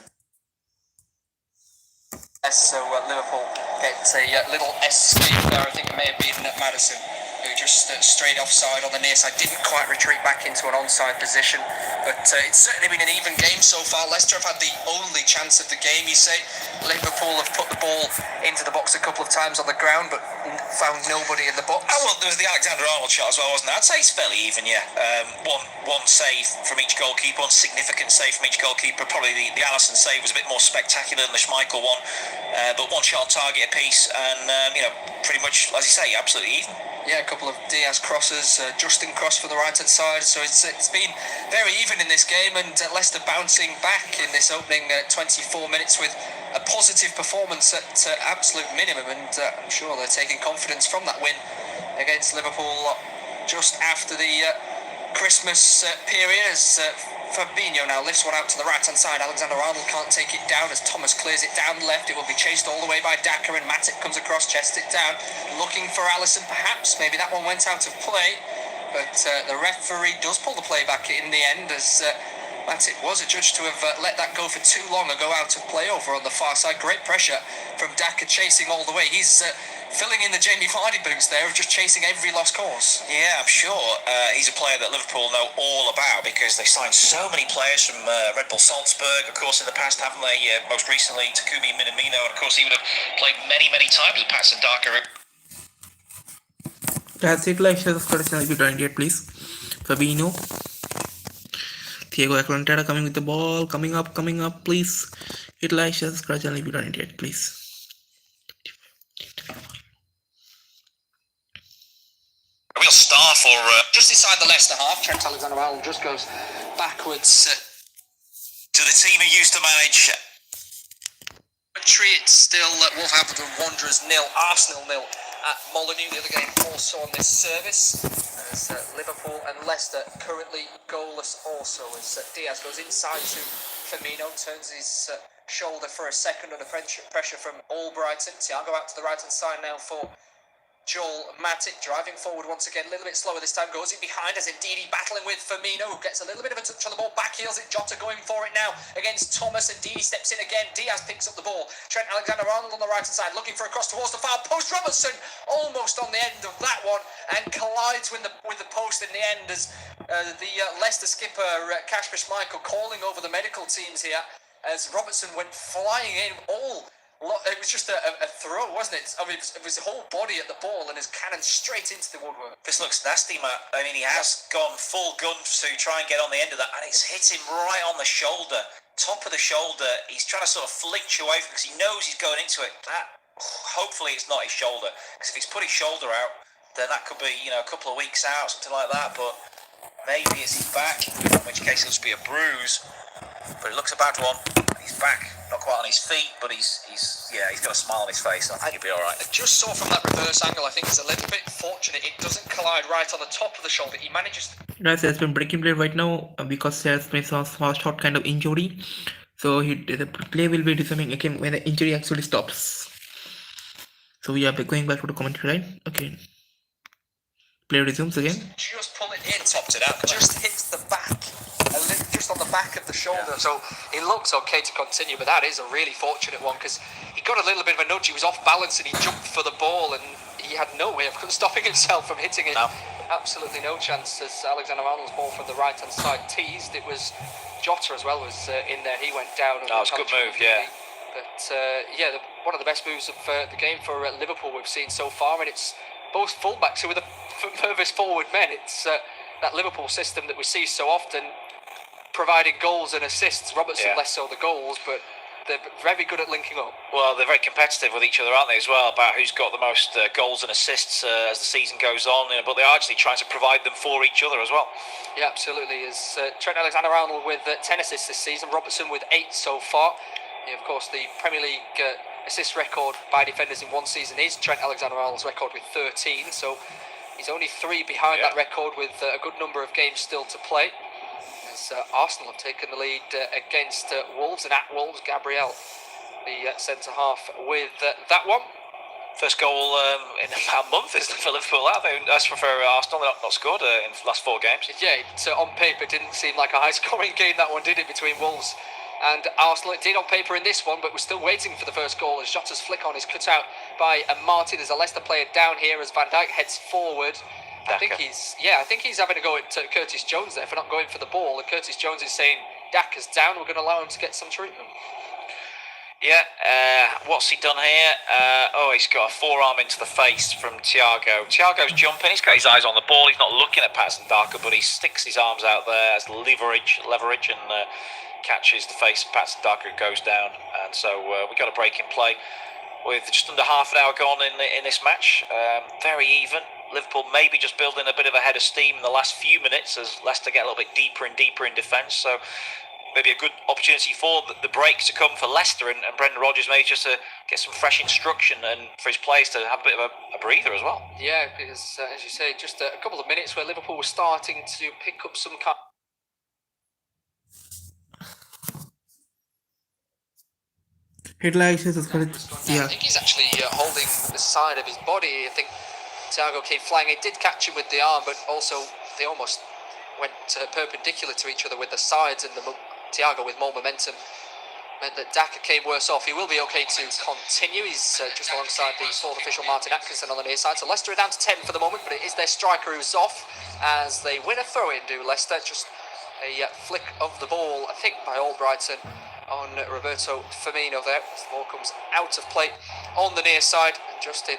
So Liverpool get a little escape there. I think it may have been Maddison, who just straight offside on the near side, didn't quite retreat back into an onside position. But it's certainly been an even game so far. Leicester have had the only chance of the game, you say. Liverpool have put the ball into the box a couple of times on the ground, but found nobody in the box. Oh, well, there was the Alexander-Arnold shot as well, wasn't there? I'd say it's fairly even, yeah. One save from each goalkeeper, one significant save from each goalkeeper. Probably the Alisson save was a bit more spectacular than the Schmeichel one. But one shot on target apiece, and pretty much, as you say, absolutely even. Yeah, a couple of Diaz crosses, Justin cross from the right-hand side, so it's been very even in this game, and Leicester bouncing back in this opening 24 minutes with a positive performance at absolute minimum, and I'm sure they're taking confidence from that win against Liverpool just after the Christmas period. As Fabinho now lifts one out to the right-hand side. Alexander-Arnold can't take it down as Thomas clears it down left. It will be chased all the way by Daka, and Matic comes across, chests it down, looking for Alisson perhaps. Maybe that one went out of play, but the referee does pull the play back in the end, as Matic was adjudged to have let that go for too long ago, out of play over on the far side. Great pressure from Daka, chasing all the way. He's filling in the Jamie Vardy boots there of just chasing every lost cause. Yeah, I'm sure he's a player that Liverpool know all about, because they signed so many players from Red Bull Salzburg, of course, in the past, haven't they? Most recently, Takumi Minamino, and of course he would have played many times with Patson Daka. That's it. Like, share, subscribe to the channel if you don't yet, please. Fabinho, Diogo coming with the ball, coming up, please. Hit like, share, subscribe to the channel if you don't yet, please. A real star for just inside the Leicester half. Trent Alexander-Arnold just goes backwards to the team he used to manage. It's still Wolverhampton Wanderers 0, Arsenal 0 at Molineux. The other game also on this service, as Liverpool and Leicester currently goalless also, as Diaz goes inside to Firmino, turns his shoulder for a second under pressure from Albrighton. Thiago out to the right hand side now for Joel Matic, driving forward once again, a little bit slower this time, goes in behind as Ndidi battling with Firmino, who gets a little bit of a touch on the ball, back heels it, Jota going for it now against Thomas, and Ndidi steps in again, Diaz picks up the ball, Trent Alexander-Arnold on the right hand side, looking for a cross towards the far post, Robertson almost on the end of that one, and collides with the post in the end, as the Leicester skipper Kasper Schmeichel calling over the medical teams here, as Robertson went flying in it was just a throw, wasn't it? I mean, it was the whole body at the ball and his cannon straight into the woodwork. This looks nasty, Matt. I mean, he has gone full gun to try and get on the end of that, and it's hit him right on the shoulder, top of the shoulder. He's trying to sort of flinch away from it because he knows he's going into it. Hopefully it's not his shoulder, because if he's put his shoulder out, then that could be, a couple of weeks out, something like that. But maybe it's his back, in which case it'll just be a bruise. But it looks a bad one. He's back, not quite on his feet, but he's got a smile on his face. I think he'll be all right. I just saw from that reverse angle, I think it's a little bit fortunate it doesn't collide right on the top of the shoulder. He manages to... Guys, has been breaking play right now because he has been a small short kind of injury. So the play will be resuming again when the injury actually stops. So we are going back to the commentary, right? Okay. Play resumes again. Just pull it in, topped it out. Just hits the back. Just on the back of the shoulder, so it looks okay to continue, but that is a really fortunate one, because he got a little bit of a nudge, he was off balance and he jumped for the ball and he had no way of stopping himself from hitting it. No. Absolutely no chance, as Alexander-Arnold's ball from the right hand side teased. It was Jota as well was in there, he went down. That was a good move, yeah. But one of the best moves of the game for Liverpool we've seen so far, and it's both fullbacks who are the furthest forward men. It's that Liverpool system that we see so often, providing goals and assists. Robertson less so the goals, but they're very good at linking up. Well, they're very competitive with each other, aren't they, as well, about who's got the most goals and assists as the season goes on, but they are actually trying to provide them for each other as well. Yeah, absolutely. As Trent Alexander-Arnold with 10 assists this season, Robertson with 8 so far. Of course, the Premier League assist record by defenders in one season is Trent Alexander-Arnold's record with 13, so he's only 3 behind that record with a good number of games still to play. Arsenal have taken the lead against Wolves, and at Wolves, Gabriel, the centre-half, with that one. First goal in about a month, isn't it, for Liverpool? As for Arsenal, they're not scored in the last 4 games. Yeah, so on paper, it didn't seem like a high-scoring game, that one, did it, between Wolves and Arsenal? It did on paper in this one, but we're still waiting for the first goal, as Jota's flick on is cut out by Martin. There's a Leicester player down here as Van Dijk heads forward. I think he's having a go at Curtis Jones there for not going for the ball, and Curtis Jones is saying Daka's down, we're going to allow him to get some treatment. Yeah, what's he done here? He's got a forearm into the face from Thiago. Thiago's jumping, he's got his eyes on the ball, he's not looking at Patson Daka, but he sticks his arms out there as leverage and catches the face of Patson Daka, goes down, and so we got a break in play with just under half an hour gone in this match. Very even. Liverpool maybe just building a bit of a head of steam in the last few minutes as Leicester get a little bit deeper and deeper in defence. So maybe a good opportunity for the breaks to come for Leicester and Brendan Rodgers maybe just to get some fresh instruction and for his players to have a bit of a breather as well. Yeah, because as you say, just a couple of minutes where Liverpool was starting to pick up some kind. Headlights is I think he's actually holding the side of his body. I think Thiago came flying. It did catch him with the arm, but also they almost went perpendicular to each other with the sides, and Thiago with more momentum meant that Daka came worse off. He will be okay to continue. He's just alongside the fourth official Martin Atkinson on the near side. So Leicester are down to 10 for the moment, but it is their striker who's off as they win a throw-in, do Leicester. Just a flick of the ball, I think, by Albrighton on Roberto Firmino there. The ball comes out of play on the near side, and Justin,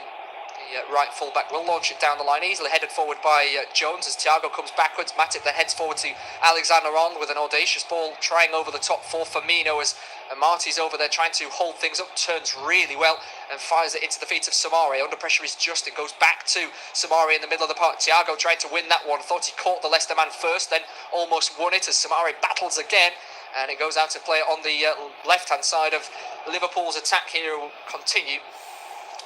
the right fullback, will launch it down the line, easily headed forward by Jones as Thiago comes backwards. Matip then heads forward to Alexander-Arnold with an audacious ball trying over the top for Firmino as Marty's over there trying to hold things up, turns really well and fires it into the feet of Samari. Under pressure is Justin, goes back to Samari in the middle of the park. Thiago tried to win that one, thought he caught the Leicester man first, then almost won it as Samari battles again, and it goes out to play on the left-hand side of Liverpool's attack here. Will continue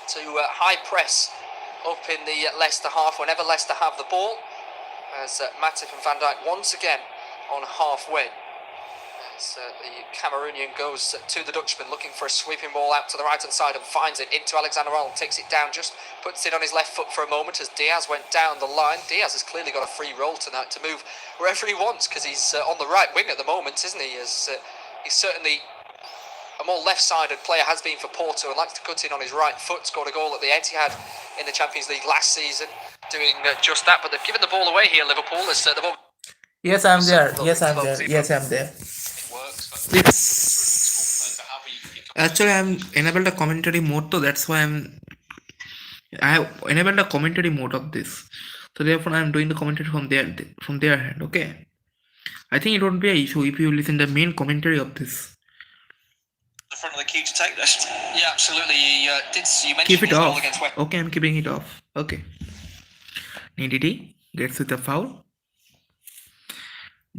to high press up in the Leicester half whenever Leicester have the ball, as Matip and Van Dijk once again on halfway. As the Cameroonian goes to the Dutchman looking for a sweeping ball out to the right hand side and finds it into Alexander-Arnold, takes it down, just puts it on his left foot for a moment as Diaz went down the line. Diaz has clearly got a free roll tonight to move wherever he wants, because he's on the right wing at the moment, isn't he? As he's certainly a more left-sided player, has been for Porto, and likes to cut in on his right foot. Scored a goal at the Etihad in the Champions League last season, doing just that. But they've given the ball away here, Liverpool. As they've Yes, I'm there. Yes, I'm there. Yes, I'm there. Please. Actually, I'm enabled a commentary mode, so that's why I have enabled a commentary mode of this. So therefore, I'm doing the commentary from their hand. Okay. I think it won't be an issue if you listen to the main commentary of this. The front of the queue to take this. Yeah, absolutely. You mentioned Keep it his goal off. against West. Okay, I'm keeping it off. Okay. Nidity gets with the foul.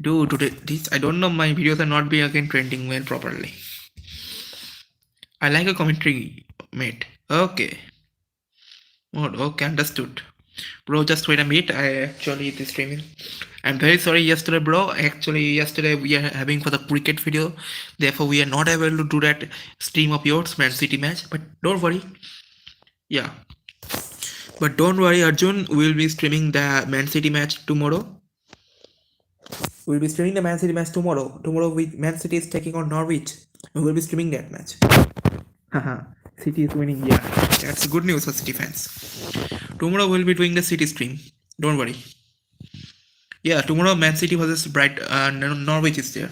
Dude, today this I don't know, my videos are not being again trending well properly. I like a commentary, mate. Okay. Okay, understood. Bro, just wait a minute. This streaming. I'm very sorry yesterday, bro. Actually, yesterday we are having for the cricket video. Therefore, we are not able to do that stream of yours, Man City match. But don't worry. Yeah. But don't worry, Arjun. We'll be streaming the Man City match tomorrow. We'll be streaming the Man City match tomorrow. Tomorrow, Man City is taking on Norwich. And we'll be streaming that match. Haha. City is winning. Yeah. That's good news for City fans. Tomorrow, we'll be doing the City stream. Don't worry. Yeah, tomorrow Man City versus Norwich is there.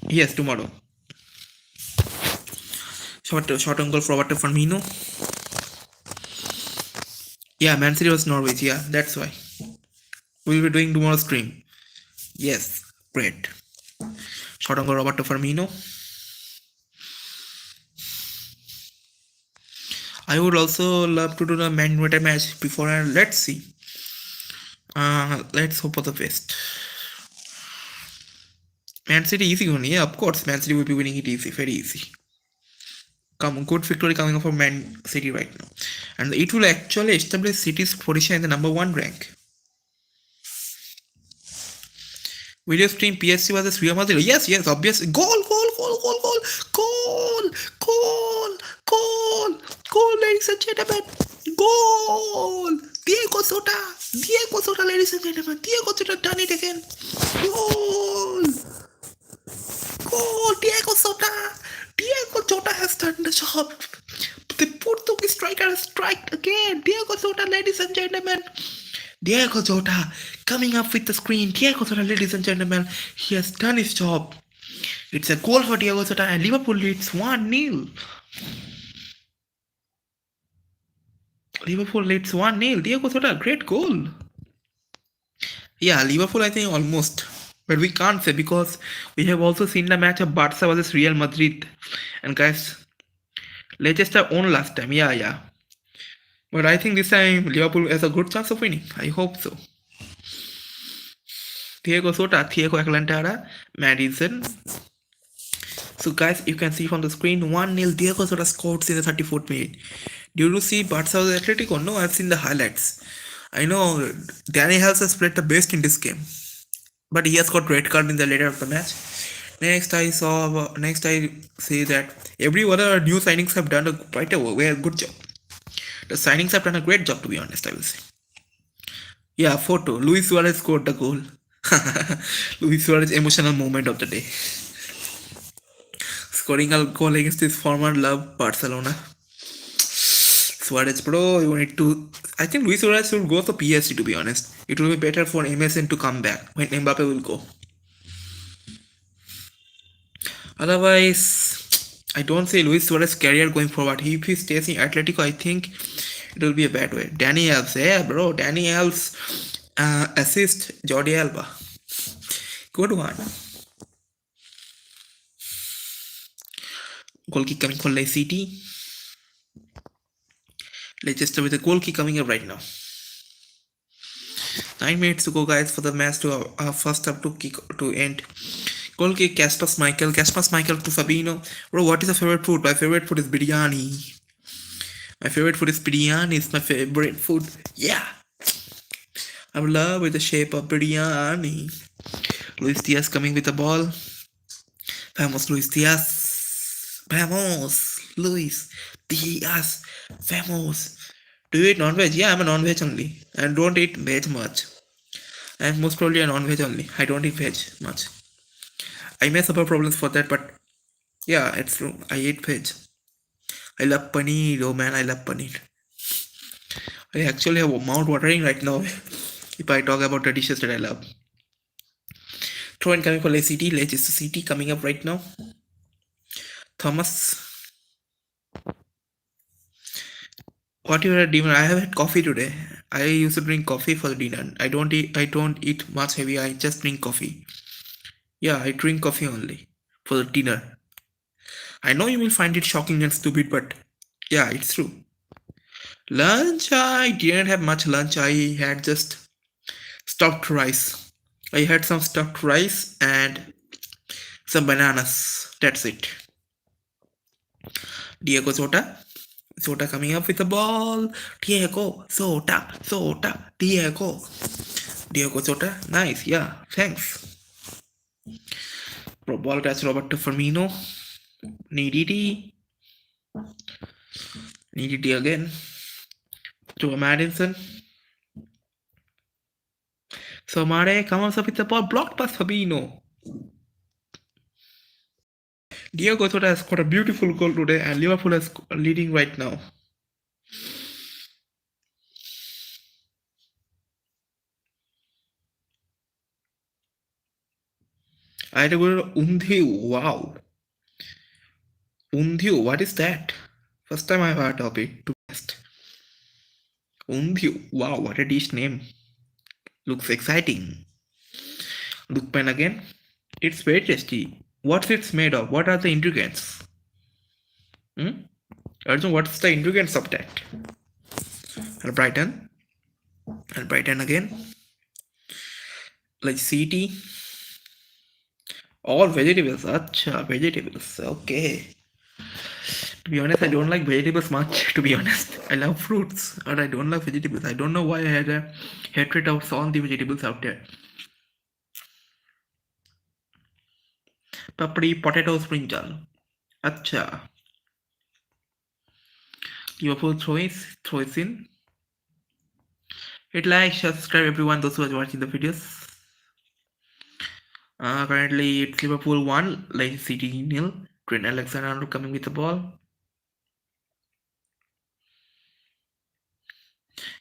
Yes, tomorrow. Short on goal for Roberto Firmino. Yeah, Man City versus Norwich. Yeah, that's why. We'll be doing tomorrow's stream. Yes, great. Short on goal Roberto Firmino. I would also love to do the Man United match before, and let's see. Let's hope for the best. Man City easy one, yeah, of course. Man City will be winning it easy, very easy. Good victory coming from Man City right now, and it will actually establish City's position in the number 1 rank. Video stream PSG versus Real Madrid. Yes, obviously. Goal, ladies and gentlemen. Goal. Diogo Jota, ladies and gentlemen. Diogo Jota done it again. Goal. Diogo Jota has done the job. The Portuguese striker has striked again. Diogo Jota, ladies and gentlemen. Diogo Jota coming up with the screen. Diogo Jota, ladies and gentlemen. He has done his job. It's a goal for Diogo Jota, and Liverpool leads 1-0. Diogo Jota, great goal. Yeah, Liverpool, I think almost. But we can't say because we have also seen the match of Barca versus Real Madrid. And guys, Leicester won last time. Yeah. But I think this time Liverpool has a good chance of winning. I hope so. Diego Jota, Diego Alcantara, Madison. So guys, you can see from the screen 1-0 Diogo Jota scored in the 34th minute. Did you see Barca vs Atletico? No, I've seen the highlights. I know Danny Hells has played the best in this game, but he has got red card in the later of the match. Next I say that every other new signings have done quite a good job. The signings have done a great job, to be honest, I will say. Yeah, photo. Luis Suarez scored the goal. Luis Suarez emotional moment of the day. Scoring a goal against his former love, Barcelona. Suarez, bro, you need to. I think Luis Suarez should go for PSG, to be honest. It will be better for MSN to come back when Mbappe will go. Otherwise, I don't see Luis Suarez' career going forward. If he stays in Atletico, I think it will be a bad way. Danny Alves, yeah, bro. Danny Alves assist Jordi Alba. Good one. Goal kick coming for Leicester. Leicester with a goal kick coming up right now. 9 minutes to go, guys, for the match to first half to end. Goal kick, Kasper Schmeichel to Fabinho. Bro, what is your favorite food? My favorite food is biryani. My favorite food is biryani. It's my favorite food. Yeah. I'm in love with the shape of biryani. Luis Diaz coming with the ball. Vamos, Luis Diaz. Vamos, Luis Diaz. Vamos. Do you eat non-veg? Yeah, I'm a non-veg only. I don't eat veg much. I'm most probably a non-veg only. I don't eat veg much. I may suffer problems for that, but yeah, it's true. I eat veg. I love paneer. Oh man, I love paneer. I actually have mouth watering right now if I talk about the dishes that I love. Throw in coming for Leicester City coming up right now. Thomas. What you had dinner? I have had coffee today. I used to drink coffee for the dinner. I don't eat much heavy. I just drink coffee. Yeah, I drink coffee only for the dinner. I know you will find it shocking and stupid, but yeah, it's true. Lunch, I didn't have much lunch. I had just stuffed rice. I had some stuffed rice and some bananas. That's it. Diogo Jota. Jota coming up with the ball. Diogo Jota. Diogo Jota. Nice. Yeah. Thanks. Ball catch Roberto Firmino. Needy again. To Madison. So Mare comes up with the ball. Blocked by Fabinho. Diogo Jota has got a beautiful goal today and Liverpool is leading right now. I had to go to Undhiu. Wow. Undhiu, what is that? First time I've heard of it, to be honest. Undhiu. Wow, what a dish name. Looks exciting. Look pen again. It's very tasty. What's it made of? What are the ingredients? Arjun, what's the ingredients of that? And Brighton again. Like CT. All vegetables. Acha, vegetables. Okay. To be honest, I don't like vegetables much, to be honest. I love fruits, but I don't like vegetables. I don't know why I had a hatred of all the vegetables out there. Papri, potato, brinjal. Acha. Liverpool throws in. Hit like, subscribe everyone, those who are watching the videos. Currently it's Liverpool 1, Leicester City 0. Trent Alexander-Arnold coming with the ball.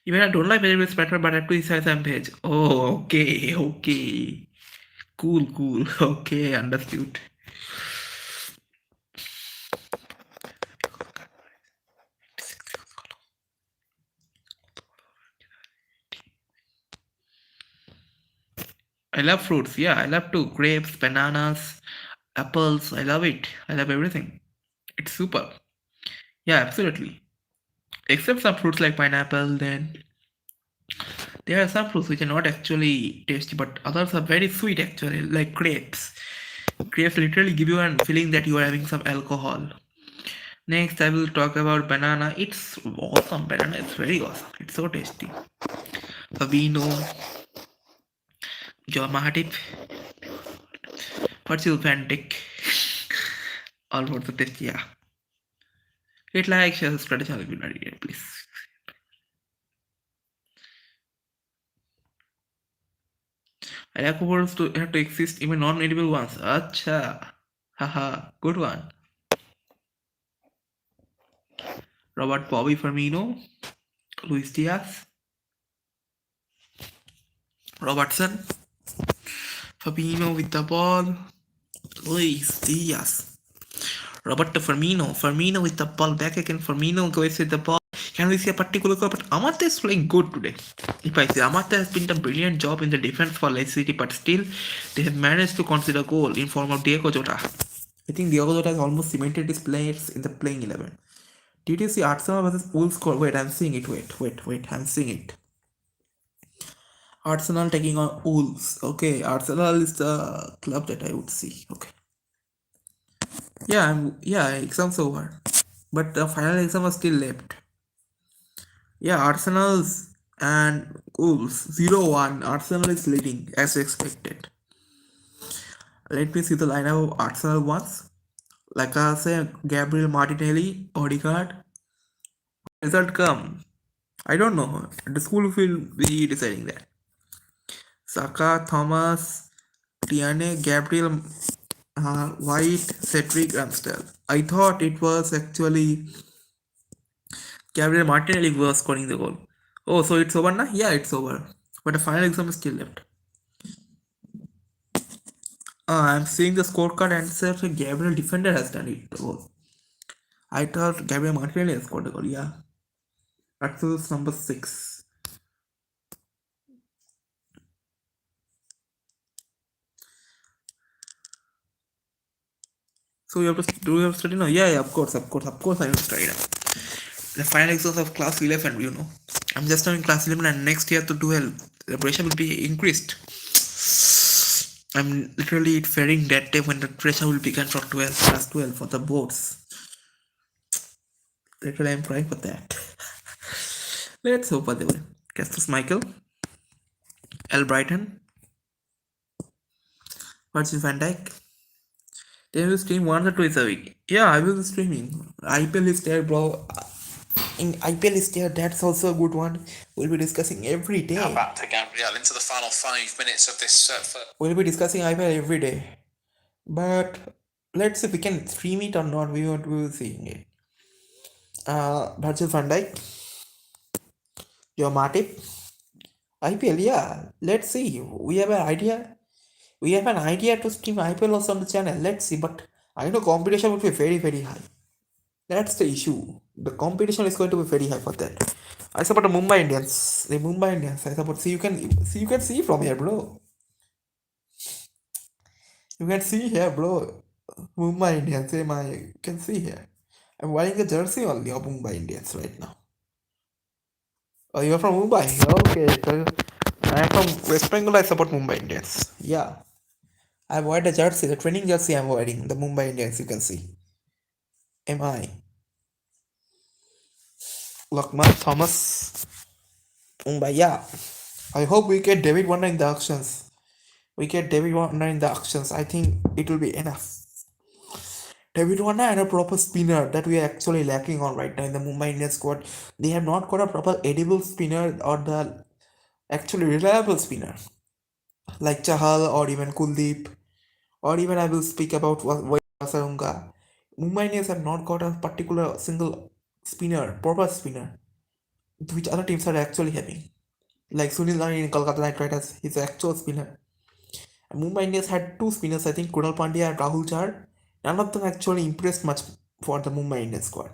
Even I don't like vegetables better, but I have to decide some veg. Oh, okay. Cool. Okay, understood. I love fruits. Yeah, I love too. Grapes, bananas, apples. I love it. I love everything. It's super. Yeah, absolutely. Except some fruits like pineapple, then There are some fruits which are not actually tasty, but others are very sweet actually, like grapes. Grapes literally give you a feeling that you are having some alcohol. Next, I will talk about banana. It's awesome. Banana is very awesome. It's so tasty. Vino, Joe Mahatip, Virtual Fantic. All for the taste, yeah. Hit like, share, subscribe to the channel if you're not yet, please. I like words to have to exist, even non-edible ones. Acha. Haha, good one. Robert Bobby Firmino, Luis Diaz, Robertson, Fabinho with the ball, Luis Diaz, Roberto Firmino with the ball back again. Firmino goes with the ball. Can we see a particular goal? But Amata is playing good today. If I say Amata has been a brilliant job in the defense for Leicester City, but still they have managed to consider a goal in form of Diogo Jota. I think Diogo Jota has almost cemented his players in the playing 11. Did you see Arsenal versus Wolves score? Wait, I'm seeing it. Wait. I'm seeing it. Arsenal taking on Wolves. Okay, Arsenal is the club that I would see. Okay. Yeah, exams over. But the final exam was still left. Yeah, Arsenal's and Wolves 0-1. Arsenal is leading as expected. Let me see the lineup of Arsenal once. Like I say, Gabriel Martinelli, Odegaard. Result come. I don't know. The school will be deciding that. Saka, Thomas, Tiane, Gabriel, White, Cedric, Ramsdale. I thought it was actually Gabriel Martinelli who was scoring the goal. Oh, so it's over now? Yeah, it's over. But the final exam is still left. I'm seeing the scorecard and said Gabriel defender has done it. The goal. I thought Gabriel Martinelli has scored the goal. Yeah. That's number 6. So you have to do you have to study now? Yeah, of course I will study now. The final exams of class 11, you know. I'm just now in class 11 and next year to 12, the pressure will be increased. I'm literally fearing that day when the pressure will begin from 12, class 12 for the boards. Literally I'm praying for that. Let's hope for the way. Castus Michael, L. Brighton, Virgil van Dijk. They will stream 1 or 2 a week. Yeah, I will be streaming. IPL is there, bro. In IPL is there, that's also a good one. We'll be discussing every day. Now back to Gabriel into the final 5 minutes of this. We'll be discussing IPL every day. But let's see if we can stream it or not. We won't be seeing it. Virgil van Dijk, your Matip, IPL. Yeah, let's see. We have an idea. We have an idea to stream IPL also on the channel. Let's see. But I know competition would be very, very high. That's the issue. The competition is going to be very high for that. I support the Mumbai Indians. The Mumbai Indians. I support. See, you can see from here, bro. You can see here, bro. Mumbai Indians. You can see here. I'm wearing a jersey only of Mumbai Indians right now. Oh, you're from Mumbai? Okay. So I'm from West Bengal. I support Mumbai Indians. Yeah. I'm wearing the jersey, the training jersey I'm wearing. The Mumbai Indians, you can see. MI. Lockman, Thomas, Mumbai. Yeah. I hope we get David Warner in the auctions. I think it will be enough. David Warner and a proper spinner that we are actually lacking on right now in the Mumbai Indians squad. They have not got a proper edible spinner or the actually reliable spinner like Chahal or even Kuldeep, or even I will speak about Vasarunga. Mumbai Indians have not got a particular single spinner, proper spinner, which other teams are actually having. Like Sunil Nani in Kolkata Knight Riders, he's an actual spinner. And Mumbai Indians had 2 spinners, I think Kunal Pandya and Rahul Char. None of them actually impressed much for the Mumbai Indians squad.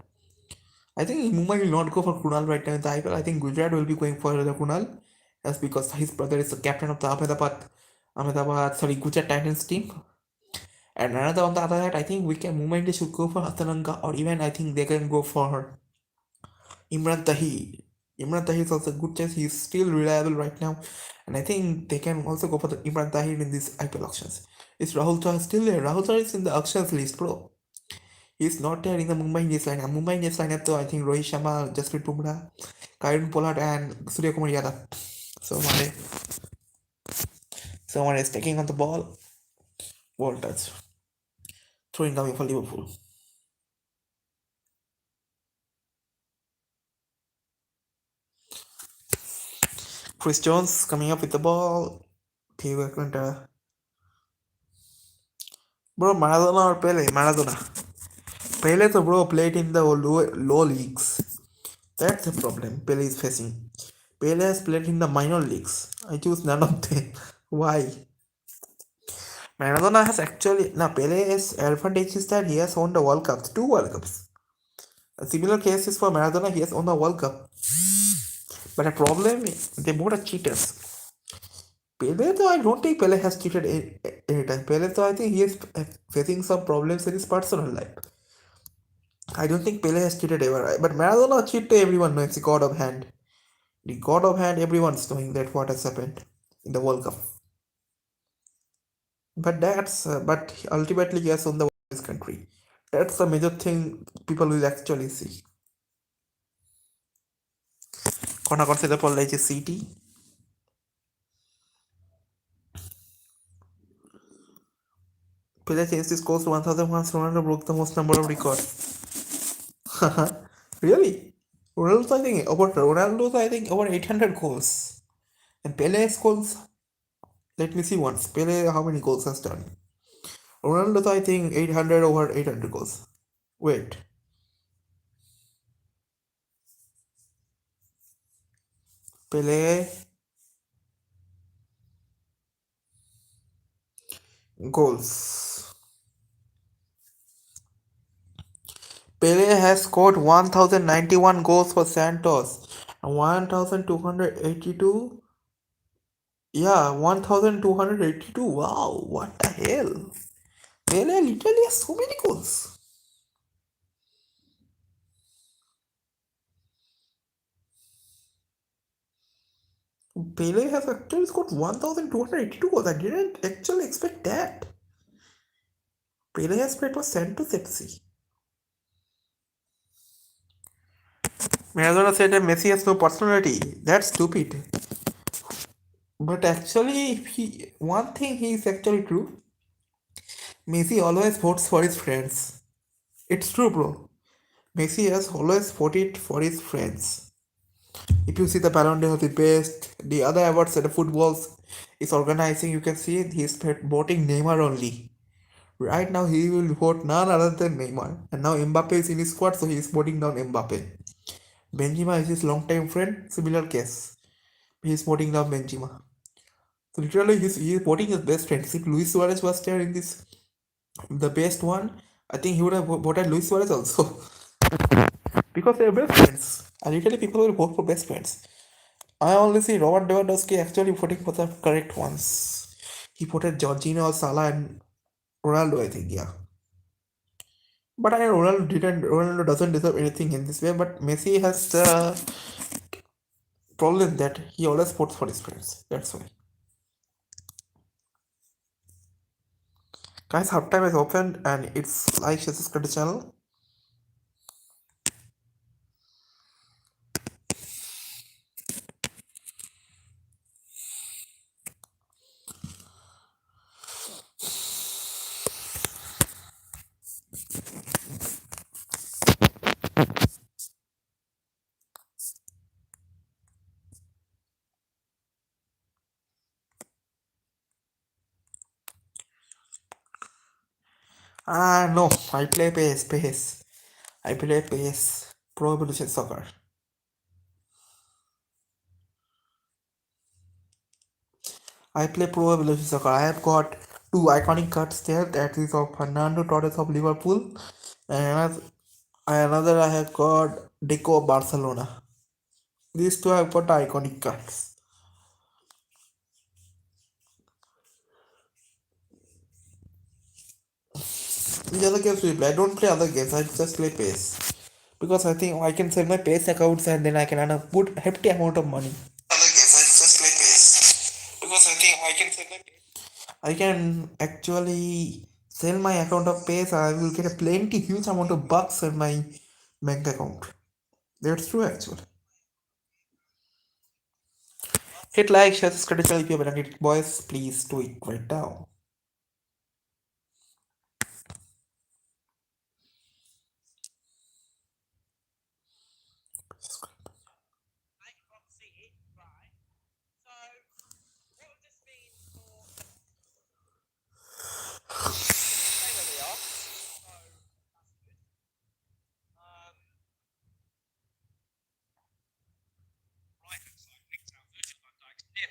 I think Mumbai will not go for Kunal right now in the IPL. I think Gujarat will be going for the Kunal. That's because his brother is the captain of the Gujarat Titans team. And another on the other hand, I think Mumbai Indians should go for Hassananga, or even I think they can go for Imran Tahi. Imran Tahir is also a good chance. He's still reliable right now, and I think they can also go for the Imran Tahir in these IPL auctions. Is Rahul Chah still there? Rahul Chah is in the auctions list, bro. He's not there in the Mumbai Indians lineup. Mumbai Indians lineup, though, I think Rohit Sharma, Jasprit Bumrah, Karen Pollard, and Surya Kumar Yadav. Someone is taking on the ball. Ball touch. Throwing away for Liverpool. Chris Jones coming up with the ball. Thiago Alcantara. Bro, Maradona or Pele? Maradona. Pele, so bro, played in the low leagues. That's the problem Pele is facing. Pele has played in the minor leagues. I choose none of them. Why? Maradona has actually. Now, Pele's advantage is that he has won the World Cups, 2 World Cups. A similar case is for Maradona, he has won the World Cup. But the problem is, they both are cheaters. Pele, though, I don't think Pele has cheated any time. Pele, though, I think he is facing some problems in his personal life. I don't think Pele has cheated ever. But Maradona cheated, everyone knows. The God of Hand. The God of Hand, everyone's knowing that what has happened in the World Cup. But ultimately he has won the his country. That's the major thing people will actually see. Kona consider for like CT. Pele changed his scores to 1000 once. Ronaldo broke the most number of records. Really? Ronaldo's I think over 800 goals. And Pele's goals, let me see once. Pele, how many goals has done? Ronaldo's I think 800 over 800 goals. Wait. Pele goals. Pele has scored 1091 goals for Santos and 1282. Yeah, 1282. Wow, what the hell? Pele literally has so many goals. Pele has actually scored 1282 goals. I didn't actually expect that. Pele has played for Santos FC. Maradona said that Messi has no personality. That's stupid. But actually, one thing is actually true. Messi always votes for his friends. It's true, bro. Messi has always voted for his friends. If you see the Ballon d'Or, the best, the other awards that the football is organizing, you can see he's voting Neymar only. Right now, he will vote none other than Neymar. And now Mbappe is in his squad, so he is voting down Mbappe. Benzema is his long-time friend, similar case. He is voting down Benzema. So literally, he is voting his best friends. If Luis Suarez was there in this, the best one, I think he would have voted Luis Suarez also. Because they're best friends. And literally, people will vote for best friends. I only see Robert Lewandowski actually voting for the correct ones. He voted Jorginho, Salah, and Ronaldo, I think, yeah. But I know Ronaldo doesn't deserve anything in this way, but Messi has the problem that he always votes for his friends. That's why. Guys, halftime is open and it's like, share, subscribe to the channel. No, I play PES. I play PES, Pro Evolution Soccer. I play Pro Evolution Soccer. I have got 2 iconic cards there. That is of Fernando Torres of Liverpool, and another I have got Deco of Barcelona. These two I have got iconic cards. The other games we play. I don't play other games. I just play PES. because I think I can sell my pace accounts and then I can earn a good hefty amount of money. Because I think I can actually sell my account of pace. I will get a plenty huge amount of bucks in my bank account. That's true actually. Hit like, share, subscribe to the channel if you haven't done it, boys. Please do it right now.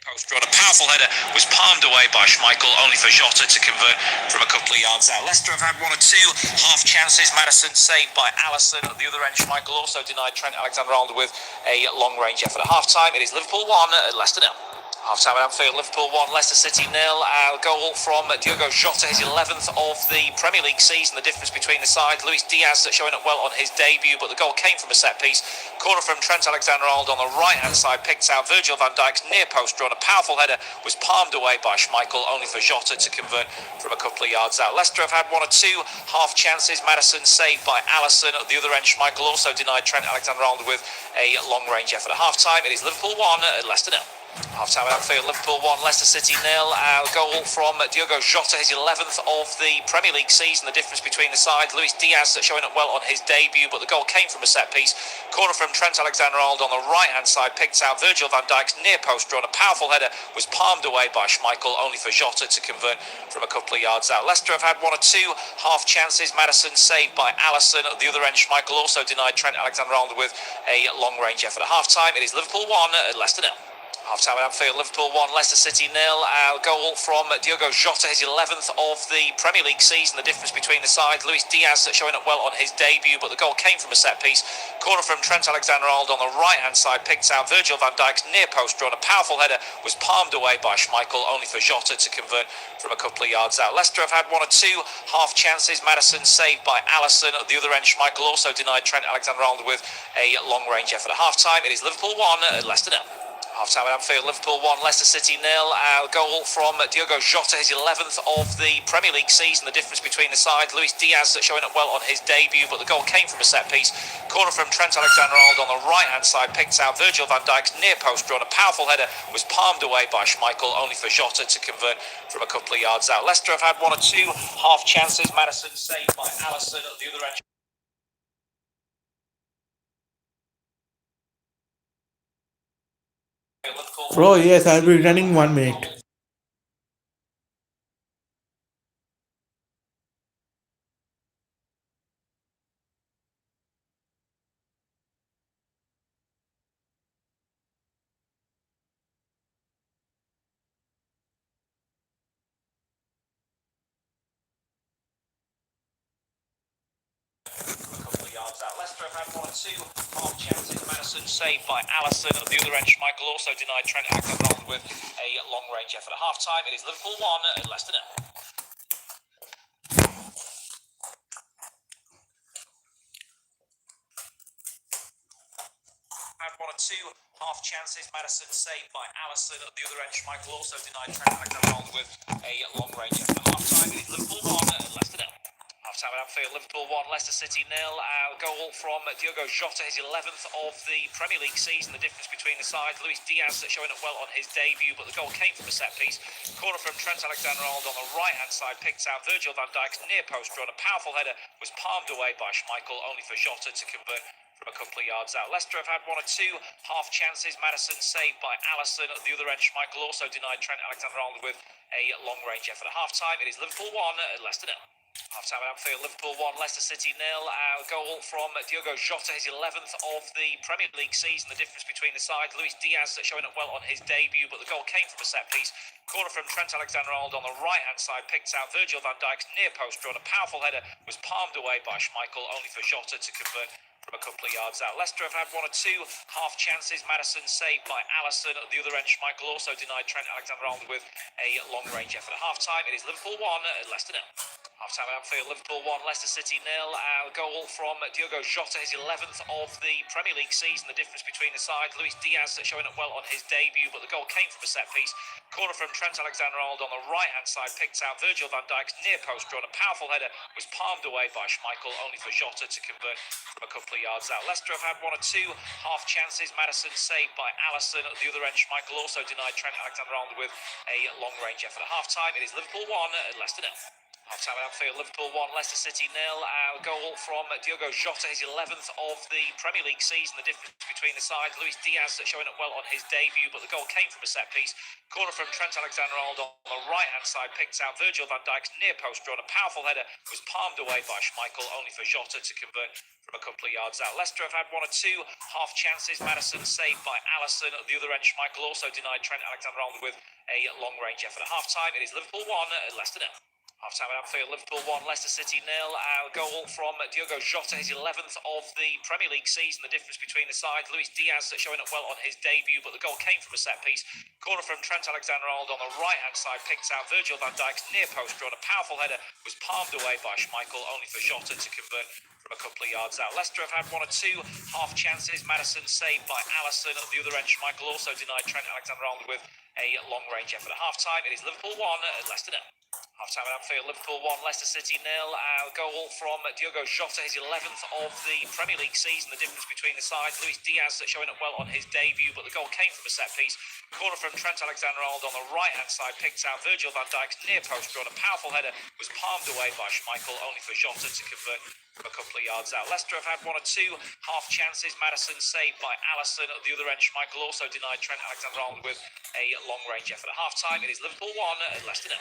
Post drawn, a powerful header was palmed away by Schmeichel, only for Jota to convert from a couple of yards out. Leicester have had one or two half chances. Madison saved by Alisson. At the other end, Schmeichel also denied Trent Alexander-Arnold with a long-range effort. At half-time, it is Liverpool 1, Leicester 0. Half-time at Anfield, Liverpool 1, Leicester City 0. Goal from Diogo Jota, his 11th of the Premier League season. The difference between the sides. Luis Diaz showing up well on his debut, but the goal came from a set-piece. Corner from Trent Alexander-Arnold on the right-hand side, picked out Virgil van Dijk's near post drawn. A powerful header was palmed away by Schmeichel, only for Jota to convert from a couple of yards out. Leicester have had one or two half chances. Madison saved by Alisson. At the other end, Schmeichel also denied Trent Alexander-Arnold with a long-range effort. At half-time, it is Liverpool 1, Leicester 0. Half-time at Anfield, Liverpool 1, Leicester City 0. Goal from Diogo Jota, his 11th of the Premier League season. The difference between the sides. Luis Diaz showing up well on his debut, but the goal came from a set-piece. Corner from Trent Alexander-Arnold on the right-hand side, picked out Virgil van Dijk's near post drawn. A powerful header was palmed away by Schmeichel, only for Jota to convert from a couple of yards out. Leicester have had one or two half chances. Madison saved by Alisson. At the other end, Schmeichel also denied Trent Alexander-Arnold with a long-range effort. At half-time, it is Liverpool 1, Leicester 0. Half-time at Anfield, Liverpool 1, Leicester City 0. Goal from Diogo Jota, his 11th of the Premier League season. The difference between the sides. Luis Diaz showing up well on his debut, but the goal came from a set-piece. Corner from Trent Alexander-Arnold on the right-hand side, picked out Virgil van Dijk's near post drawn. A powerful header was palmed away by Schmeichel, only for Jota to convert from a couple of yards out. Leicester have had one or two half chances. Madison saved by Alisson. At the other end, Schmeichel also denied Trent Alexander-Arnold with a long-range effort. At half-time, it is Liverpool 1, Leicester 0. Half-time at Anfield, Liverpool 1, Leicester City 0. Goal from Diogo Jota, his 11th of the Premier League season. The difference between the sides. Luis Diaz showing up well on his debut, but the goal came from a set-piece. Corner from Trent Alexander-Arnold on the right-hand side, picked out Virgil van Dijk's near post drawn. A powerful header was palmed away by Schmeichel, only for Jota to convert from a couple of yards out. Leicester have had one or two half chances. Madison saved by Alisson. At the other end, Bro, yes, I'll be running in 1 minute. Leicester have had one or two half chances. Madison saved by Alisson. At the other end, Schmeichel also denied Trent Alexander-Arnold with a long-range effort. At half-time, it is Liverpool 1, Leicester 0. Had one or two half chances. Madison saved by Alisson. At the other end, Schmeichel also denied Trent Alexander-Arnold with a long-range effort. At half-time, it is Liverpool 1, Leicester 0. Half-time at Anfield, Liverpool 1, Leicester City 0. Goal from Diogo Jota, his 11th of the Premier League season. The difference between the sides. Luis Diaz showing up well on his debut, but the goal came from a set-piece. Corner from Trent Alexander-Arnold on the right-hand side, picked out Virgil van Dijk's near post drawn. A powerful header was palmed away by Schmeichel, only for Jota to convert from a couple of yards out. Leicester have had one or two half chances. Madison saved by Alisson. At the other end, Schmeichel also denied Trent Alexander-Arnold with a long-range effort. At half-time, it is Liverpool 1, Leicester 0. Half-time at Anfield, Liverpool 1, Leicester City 0. Goal from Diogo Jota, his 11th of the Premier League season. The difference between the sides. Luis Diaz showing up well on his debut, but the goal came from a set-piece. Corner from Trent Alexander-Arnold on the right-hand side, picked out Virgil van Dijk's near post drawn. A powerful header was palmed away by Schmeichel, only for Jota to convert from a couple of yards out. Leicester have had one or two half chances. Madison saved by Alisson. At the other end, Schmeichel also denied Trent Alexander-Arnold with a long-range effort. At half-time, it is Liverpool 1, Leicester 0. Half-time at Anfield, Liverpool 1, Leicester City 0. Goal from Diogo Jota, his 11th of the Premier League season. The difference between the sides. Luis Diaz showing up well on his debut, but the goal came from a set-piece. Corner from Trent Alexander-Arnold on the right-hand side, picked out. Virgil van Dijk's near post drawn. A powerful header was palmed away by Schmeichel, only for Jota to convert from a couple of yards out. Leicester have had one or two half chances. Madison saved by Alisson. At the other end, Schmeichel also denied Trent Alexander-Arnold with a long-range effort. At half-time, it is Liverpool 1, Leicester 0. Half-time at Anfield, Liverpool 1, Leicester City 0. Goal from Diogo Jota, his 11th of the Premier League season. The difference between the sides. Luis Diaz showing up well on his debut, but the goal came from a set-piece. Corner from Trent Alexander-Arnold on the right-hand side, picked out. Virgil van Dijk's near post drawn. A powerful header was palmed away by Schmeichel, only for Jota to convert from a couple of yards out. Leicester have had one or two half chances. Madison saved by Alisson. At the other end, Schmeichel also denied Trent Alexander-Arnold with a long-range effort. At half-time, it is Liverpool 1, Leicester 0. Half-time at Anfield, Liverpool 1, Leicester City 0. Goal from Diogo Jota, his 11th of the Premier League season. The difference between the sides. Luis Diaz showing up well on his debut, but the goal came from a set-piece. Corner from Trent Alexander-Arnold on the right-hand side, picked out. Virgil van Dijk's near post drawn. A powerful header was palmed away by Schmeichel, only for Jota to convert from a couple of yards out. Leicester have had one or two half chances. Madison saved by Alisson. At the other end, Schmeichel also denied Trent Alexander-Arnold with a long-range effort. At half-time, it is Liverpool 1, Leicester 0. Half-time at Anfield, Liverpool 1, Leicester City 0. Goal from Diogo Jota, his 11th of the Premier League season. The difference between the sides. Luis Diaz showing up well on his debut, but the goal came from a set-piece. Corner from Trent Alexander-Arnold on the right-hand side, picked out. Virgil van Dijk's near post drawn. A powerful header was palmed away by Schmeichel, only for Jota to convert from a couple of yards out. Leicester have had one or two half chances. Madison saved by Alisson. At the other end, Schmeichel also denied Trent Alexander-Arnold with a long-range effort. At half-time, it is Liverpool 1, Leicester 0.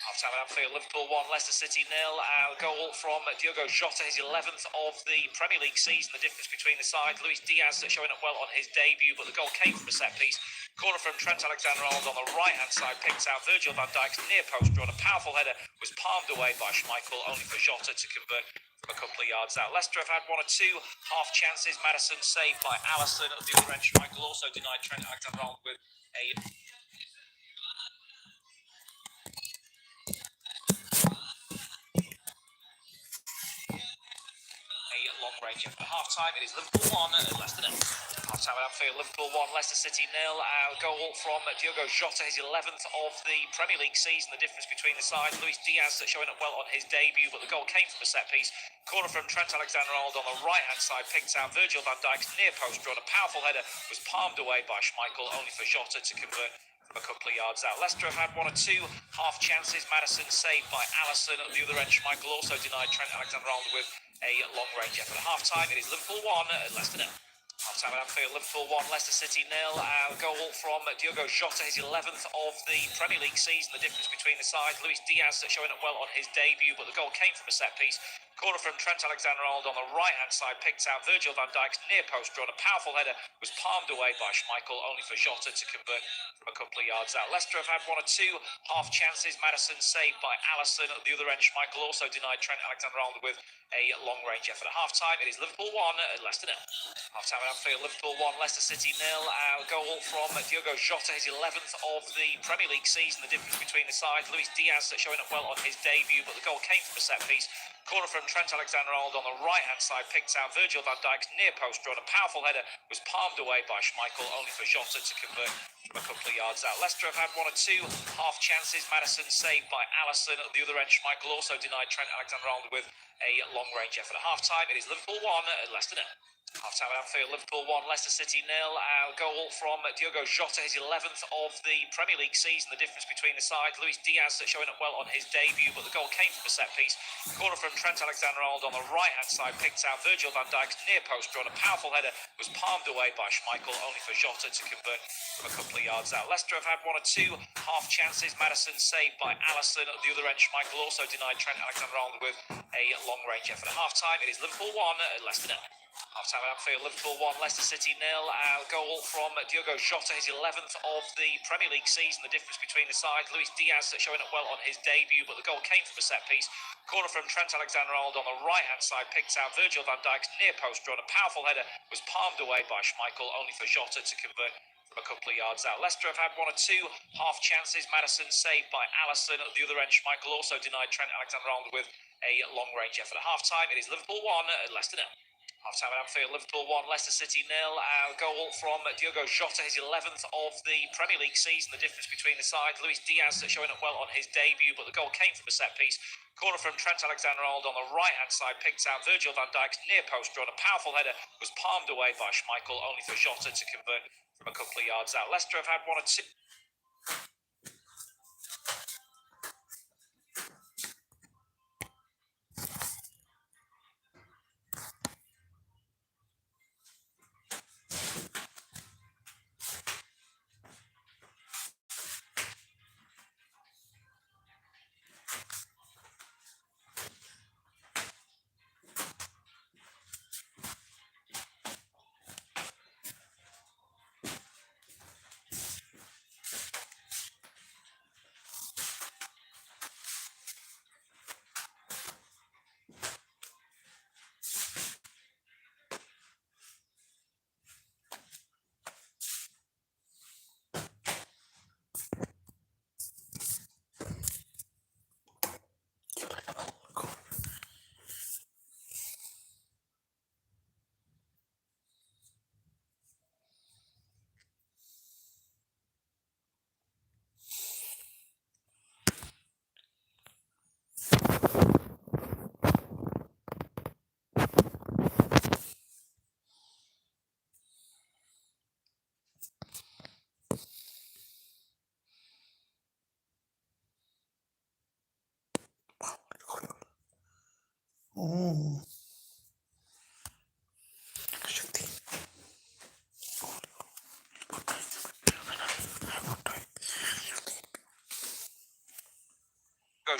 Half-time at Anfield, Liverpool 1, Leicester City 0. Goal from Diogo Jota, his 11th of the Premier League season. The difference between the sides. Luis Diaz showing up well on his debut, but the goal came from a set-piece. Corner from Trent Alexander-Arnold on the right-hand side, picked out. Virgil van Dijk's near post drawn. A powerful header was palmed away by Schmeichel, only for Jota to convert from a couple of yards out. Leicester have had one or two half chances. Madison saved by Alisson. At the other end, Schmeichel also denied Trent Alexander-Arnold with a long-range effort. At half-time, it is Liverpool 1, Leicester 0. Half-time at Anfield, Liverpool 1, Leicester City 0. Goal from Diogo Jota, his 11th of the Premier League season. The difference between the sides. Luis Diaz showing up well on his debut, but the goal came from a set-piece. Corner from Trent Alexander-Arnold on the right-hand side, picked out. Virgil van Dijk's near post drawn. A powerful header was palmed away by Schmeichel, only for Jota to convert from a couple of yards out. Leicester have had one or two half chances. Madison saved by Alisson. At the other end, Schmeichel also denied Trent Alexander-Arnold with a long-range effort. At half-time, it is Liverpool 1, Leicester 0. Half-time at Anfield, Liverpool 1, Leicester City 0. Goal from Diogo Jota, his 11th of the Premier League season. The difference between the sides. Luis Diaz showing up well on his debut, but the goal came from a set-piece. Corner from Trent Alexander-Arnold on the right-hand side, picked out. Virgil van Dijk's near post drawn. A powerful header was palmed away by Schmeichel, only for Jota to convert from a couple of yards out. Leicester have had one or two half chances. Madison saved by Alisson. At the other end, Schmeichel also denied Trent Alexander-Arnold with a long-range effort. At half-time, it is Liverpool 1, Leicester 0. Half-time at Anfield, Liverpool 1, Leicester City 0. Goal from Diogo Jota, his 11th of the Premier League season. The difference between the sides. Luis Diaz showing up well on his debut, but the goal came from a set-piece. Corner from Trent Alexander-Arnold on the right-hand side, picked out. Virgil van Dijk's near post drawn. A powerful header was palmed away by Schmeichel, only for Jota to convert from a couple of yards out. Leicester have had one or two half chances. Madison saved by Alisson. At the other end, Schmeichel also denied Trent Alexander-Arnold with a long-range effort. At half-time, it is Liverpool 1, Leicester 0. Half-time at Anfield, Liverpool 1, Leicester City 0. Goal from Diogo Jota, his 11th of the Premier League season. The difference between the sides. Luis Diaz showing up well on his debut, but the goal came from a set-piece. Corner from Trent Alexander-Arnold on the right-hand side, picked out. Virgil van Dijk's near post drawn. A powerful header was palmed away by Schmeichel, only for Jota to convert from a couple of yards out. Leicester have had one or two half chances. Madison saved by Alisson. At the other end, Schmeichel also denied Trent Alexander-Arnold with a long-range effort. At half-time, it is Liverpool 1, Leicester 0. Half-time at Anfield, Liverpool 1, Leicester City 0. Goal from Diogo Jota, his 11th of the Premier League season. The difference between the sides. Luis Diaz showing up well on his debut, but the goal came from a set-piece. Corner from Trent Alexander-Arnold on the right-hand side, picked out Virgil van Dijk's near post drawn. A powerful header was palmed away by Schmeichel, only for Jota to convert from a couple of yards out. Leicester have had one or two half chances. Maddison saved by Alisson. At the other end, Schmeichel also denied Trent Alexander-Arnold with a long-range effort. At half-time, it is Liverpool 1, Leicester 0. Half-time at Anfield, Liverpool 1, Leicester City 0. Goal from Diogo Jota, his 11th of the Premier League season. The difference between the sides. Luis Diaz showing up well on his debut, but the goal came from a set-piece. Corner from Trent Alexander-Arnold on the right-hand side, picked out Virgil van Dijk's near post drawn. A powerful header was palmed away by Schmeichel, only for Jota to convert from a couple of yards out. Leicester have had one or two. Oh.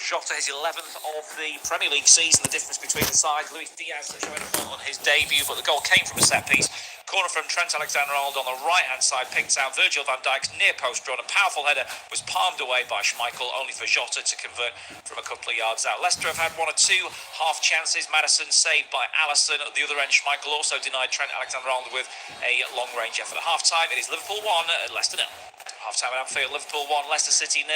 Jota, his 11th of the Premier League season. The difference between the sides. Luis Diaz showing up well on his debut, but the goal came from a set-piece. Corner from Trent Alexander-Arnold on the right-hand side, picked out Virgil van Dijk's near post drawn. A powerful header was palmed away by Schmeichel, only for Jota to convert from a couple of yards out. Leicester have had one or two half chances. Maddison saved by Alisson. At the other end, Schmeichel also denied Trent Alexander-Arnold with a long-range effort. At half-time, it is Liverpool 1, Leicester 0. Half-time at Anfield, Liverpool 1, Leicester City 0.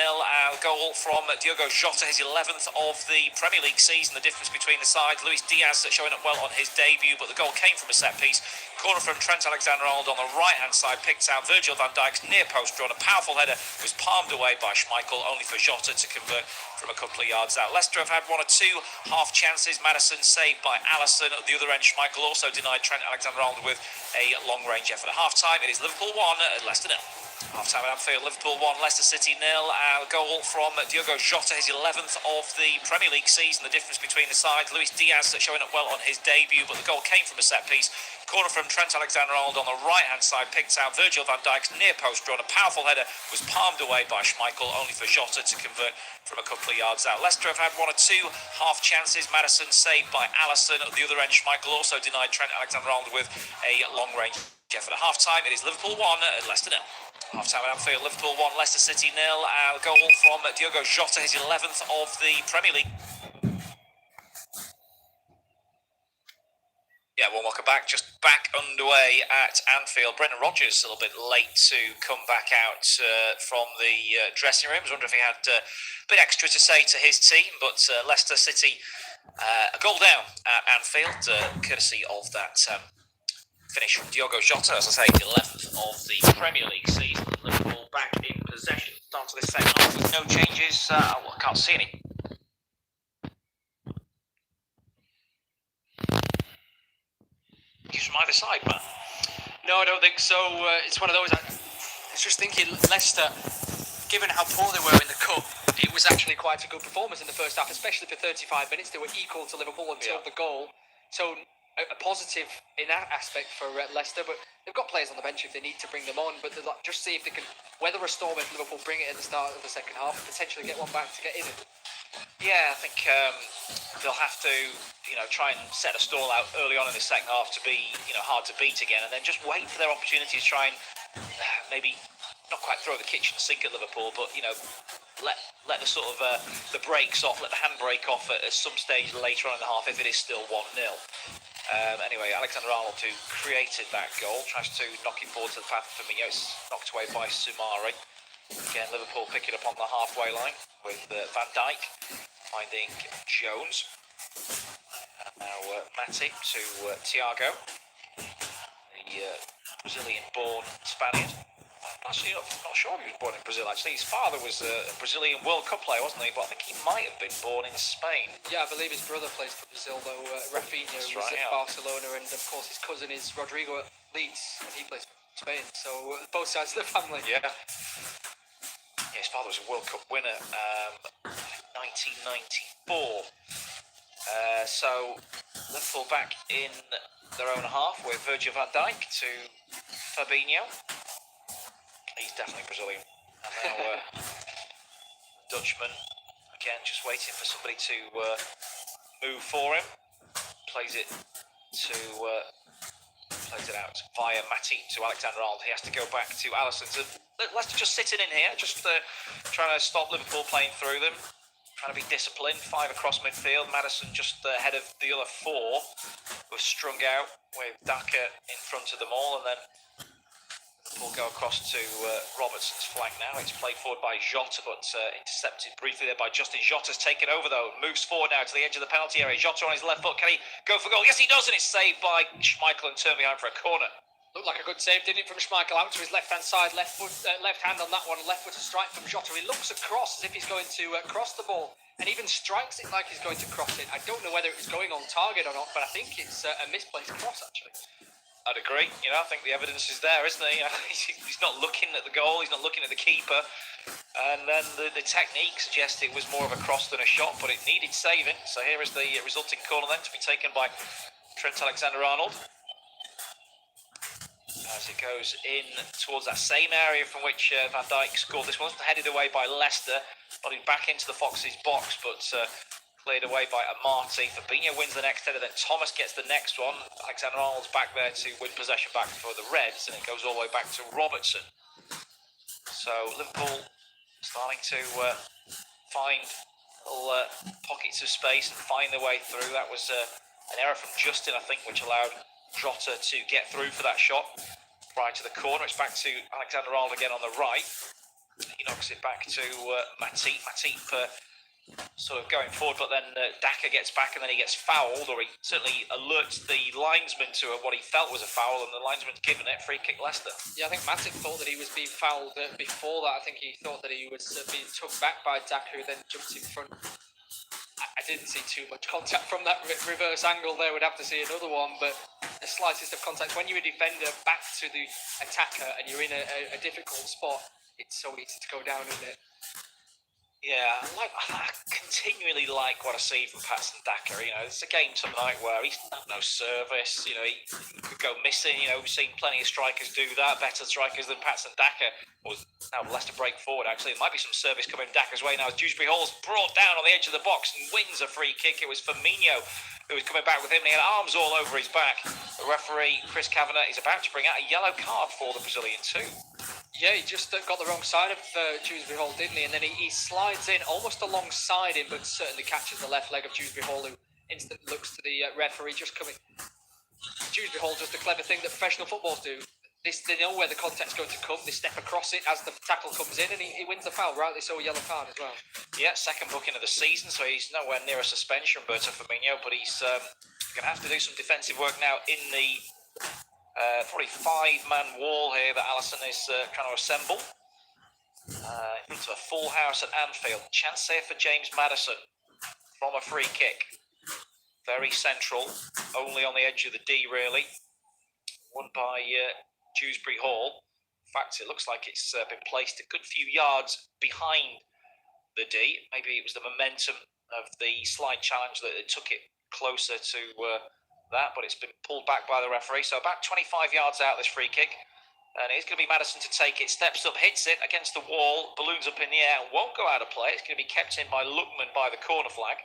Goal from Diogo Jota, his 11th of the Premier League season. The difference between the sides. Luis Diaz showing up well on his debut, but the goal came from a set-piece. Corner from Trent Alexander-Arnold on the right-hand side, picked out Virgil van Dijk's near post drawn. A powerful header was palmed away by Schmeichel, only for Jota to convert from a couple of yards out. Leicester have had one or two half chances. Maddison saved by Alisson. At the other end, Schmeichel also denied Trent Alexander-Arnold with a long-range effort. At half-time, it is Liverpool 1, Leicester 0. Half-time at Anfield, Liverpool 1, Leicester City 0. Goal from Diogo Jota, his 11th of the Premier League season. The difference between the sides. Luis Diaz showing up well on his debut, but the goal came from a set-piece. Corner from Trent Alexander-Arnold on the right-hand side, picked out Virgil van Dijk's near post drawn. A powerful header was palmed away by Schmeichel, only for Jota to convert from a couple of yards out. Leicester have had one or two half chances. Maddison saved by Alisson. At the other end, Schmeichel also denied Trent Alexander-Arnold with a long-range effort. At half-time, it is Liverpool 1, Leicester 0. Half-time at Anfield, Liverpool 1, Leicester City 0. Goal from Diogo Jota, his 11th of the Premier League. Yeah, well, welcome back. Just back underway at Anfield. Brendan Rodgers a little bit late to come back out from the dressing room. I was wondering if he had a bit extra to say to his team, but Leicester City a goal down at Anfield, courtesy of that finish from Diogo Jota, as I say, 11th of the Premier League season. Liverpool back in possession. Start to this second half with no changes. I can't see any. From either side, man. No, I don't think so. It's one of those. I was just thinking, Leicester, given how poor they were in the cup, it was actually quite a good performance in the first half, especially for 35 minutes. They were equal to Liverpool until the goal. So a positive in that aspect for Leicester, but they've got players on the bench if they need to bring them on. But just see if they can weather a storm if Liverpool bring it at the start of the second half and potentially get one back to get in it. Yeah, I think they'll have to, try and set a stall out early on in the second half to be, hard to beat again, and then just wait for their opportunities to try and maybe not quite throw the kitchen sink at Liverpool, but let the sort of the brakes off, let the handbrake off at some stage later on in the half if it is still 1-0. Anyway, Alexander-Arnold, who created that goal, tries to knock it forward to the path of Firmino. It's knocked away by Soumare. Again, Liverpool picking up on the halfway line with Van Dijk finding Jones. And now Matip to Thiago, the Brazilian-born Spaniard. Actually, I'm not sure if he was born in Brazil, actually. His father was a Brazilian World Cup player, wasn't he? But I think he might have been born in Spain. Yeah, I believe his brother plays for Brazil, though. Rafinha was at Barcelona, and of course his cousin is Rodrigo at Leeds, and he plays for Spain. So both sides of the family. Yeah. His father was a World Cup winner, 1994. So Liverpool back in their own half with Virgil van Dijk to Fabinho. He's definitely Brazilian. And now Dutchman, again, just waiting for somebody to move for him. Plays it out via Matip to Alexander-Arnold. He has to go back to Alisson. Leicester just sitting in here, just trying to stop Liverpool playing through them. Trying to be disciplined. 5 across midfield. Madison just ahead of the other 4. Who are strung out with Daka in front of them all, and then we'll go across to Robertson's flank now. It's played forward by Jota, but intercepted briefly there by Justin. Jota's taken over, though. Moves forward now to the edge of the penalty area. Jota on his left foot. Can he go for goal? Yes, he does, and it's saved by Schmeichel and turned behind for a corner. Looked like a good save, didn't it, from Schmeichel out to his left-hand side, left hand on that one, left foot to strike from Jota. He looks across as if he's going to cross the ball, and even strikes it like he's going to cross it. I don't know whether it was going on target or not, but I think it's a misplaced cross, actually. I'd agree. I think the evidence is there, isn't he? He's not looking at the goal. He's not looking at the keeper. And then the technique suggests it was more of a cross than a shot, but it needed saving. So here is the resulting corner then to be taken by Trent Alexander-Arnold. As it goes in towards that same area from which Van Dijk scored. This wasn't headed away by Leicester, nodded back into the Foxes' box, but cleared away by Amati. Fabinho wins the next header, then Thomas gets the next one. Alexander-Arnold's back there to win possession back for the Reds, and it goes all the way back to Robertson. So Liverpool starting to find little pockets of space and find their way through. That was an error from Justin, I think, which allowed Jota to get through for that shot prior to the corner. It's back to Alexander-Arnold again on the right. He knocks it back to Matip. Matip sort of going forward, but then Daka gets back and then he gets fouled, or he certainly alerts the linesman to what he felt was a foul, and the linesman's given it. Free kick Leicester. Yeah, I think Matip thought that he was being fouled before that. I think he thought that he was being tugged back by Daka, who then jumped in front. I didn't see too much contact from that reverse angle there. We'd have to see another one, but the slightest of contact. When you're a defender back to the attacker and you're in a difficult spot, it's so easy to go down, isn't it? Yeah, I continually like what I see from Patson Daka. It's a game tonight where he's got no service. He could go missing. We've seen plenty of strikers do that, better strikers than Patson Daka. Now Leicester break forward, actually. There might be some service coming Daka's way now as Dewsbury Hall's brought down on the edge of the box and wins a free kick. It was Firmino who was coming back with him, and he had arms all over his back. The referee, Chris Kavanagh, is about to bring out a yellow card for the Brazilian too. Yeah, he just got the wrong side of Dewsbury Hall, didn't he? And then he slides in almost alongside him, but certainly catches the left leg of Dewsbury Hall, who instantly looks to the referee just coming. Dewsbury Hall does the clever thing that professional footballers do. They know where the contact's going to come. They step across it as the tackle comes in, and he wins the foul. Rightly so, a yellow card as well. Yeah, second booking of the season, so he's nowhere near a suspension, Roberto Firmino, but he's going to have to do some defensive work now in the probably 5-man wall here that Alisson is trying to assemble. In front of a full house at Anfield. Chance here for James Maddison from a free kick. Very central, only on the edge of the D, really. Won by Dewsbury Hall. In fact, it looks like it's been placed a good few yards behind the D. Maybe it was the momentum of the slide challenge that it took it closer to that, but it's been pulled back by the referee. So about 25 yards out this free kick. And it's going to be Maddison to take it. Steps up, hits it against the wall. Balloons up in the air. Won't go out of play. It's going to be kept in by Lookman by the corner flag.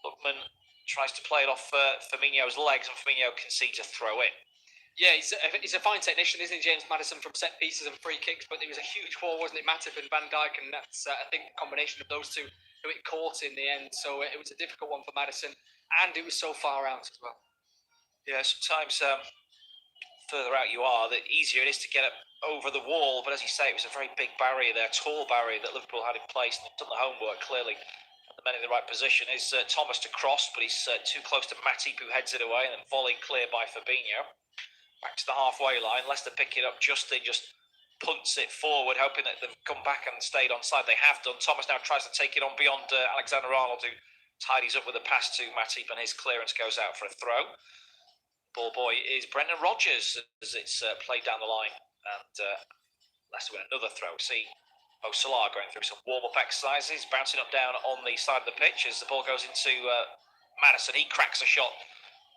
Lookman tries to play it off Firmino's legs, and Firmino concedes a throw in. Yeah, he's a fine technician, isn't he, James Maddison, from set pieces and free kicks, but it was a huge ball, wasn't it, Matip and Van Dijk, and that's, I think, the combination of those two who it caught in the end, so it was a difficult one for Maddison, and it was so far out as well. Yeah, sometimes further out you are, the easier it is to get it over the wall, but as you say, it was a very big barrier there, tall barrier that Liverpool had in place, and they've done the homework, clearly. The men in the right position is Thomas to cross, but he's too close to Matip, who heads it away, and then volley clear by Fabinho. Back to the halfway line. Leicester pick it up. Justin just punts it forward, hoping that they've come back and stayed onside. They have done. Thomas now tries to take it on beyond Alexander-Arnold, who tidies up with a pass to Matip, and his clearance goes out for a throw. Ball boy is Brendan Rodgers as it's played down the line, and Leicester with another throw. See Mo Salah going through some warm-up exercises, bouncing up down on the side of the pitch as the ball goes into Maddison. He cracks a shot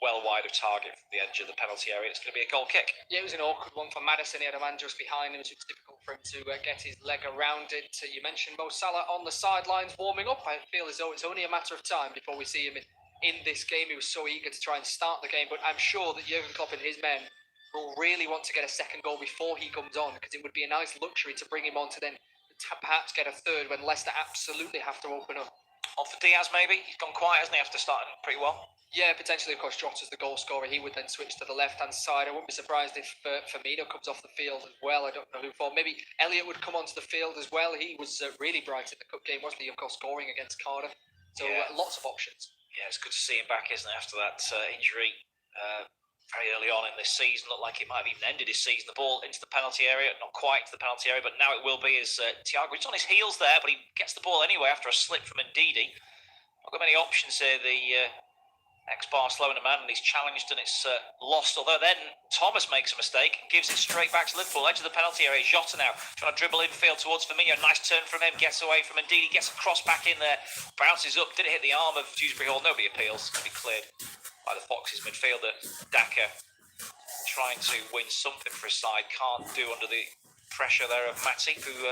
well wide of target from the edge of the penalty area. It's going to be a goal kick. Yeah, it was an awkward one for Maddison. He had a man just behind him. It was difficult for him to get his leg around it. You mentioned Mo Salah on the sidelines warming up. I feel as though it's only a matter of time before we see him in this game. He was so eager to try and start the game, but I'm sure that Jurgen Klopp and his men will really want to get a second goal before he comes on, because it would be a nice luxury to bring him on to then perhaps get a third when Leicester absolutely have to open up. On for Diaz, maybe. He's gone quiet, hasn't he, after starting pretty well? Yeah, potentially, of course, Jota's the goal scorer. He would then switch to the left-hand side. I wouldn't be surprised if Firmino comes off the field as well. I don't know who for. Maybe Elliott would come onto the field as well. He was really bright in the cup game, wasn't he, of course, scoring against Cardiff. So lots of options. Yeah, it's good to see him back, isn't it, after that injury very early on in this season. Looked like it might have even ended his season. The ball into the penalty area, not quite to the penalty area, but now it will be as Thiago. He's on his heels there, but he gets the ball anyway after a slip from Ndidi. Not got many options here, the ex-Barcelona man, and he's challenged and it's lost. Although then Thomas makes a mistake and gives it straight back to Liverpool. Edge of the penalty area. Jota now trying to dribble infield towards Firmino. Nice turn from him. Gets away from Ndidi. Gets a cross back in there. Bounces up. Did it hit the arm of Dewsbury Hall? Nobody appeals. It's going to be cleared by the Foxes midfielder. Daka trying to win something for his side. Can't do under the pressure there of Matip, who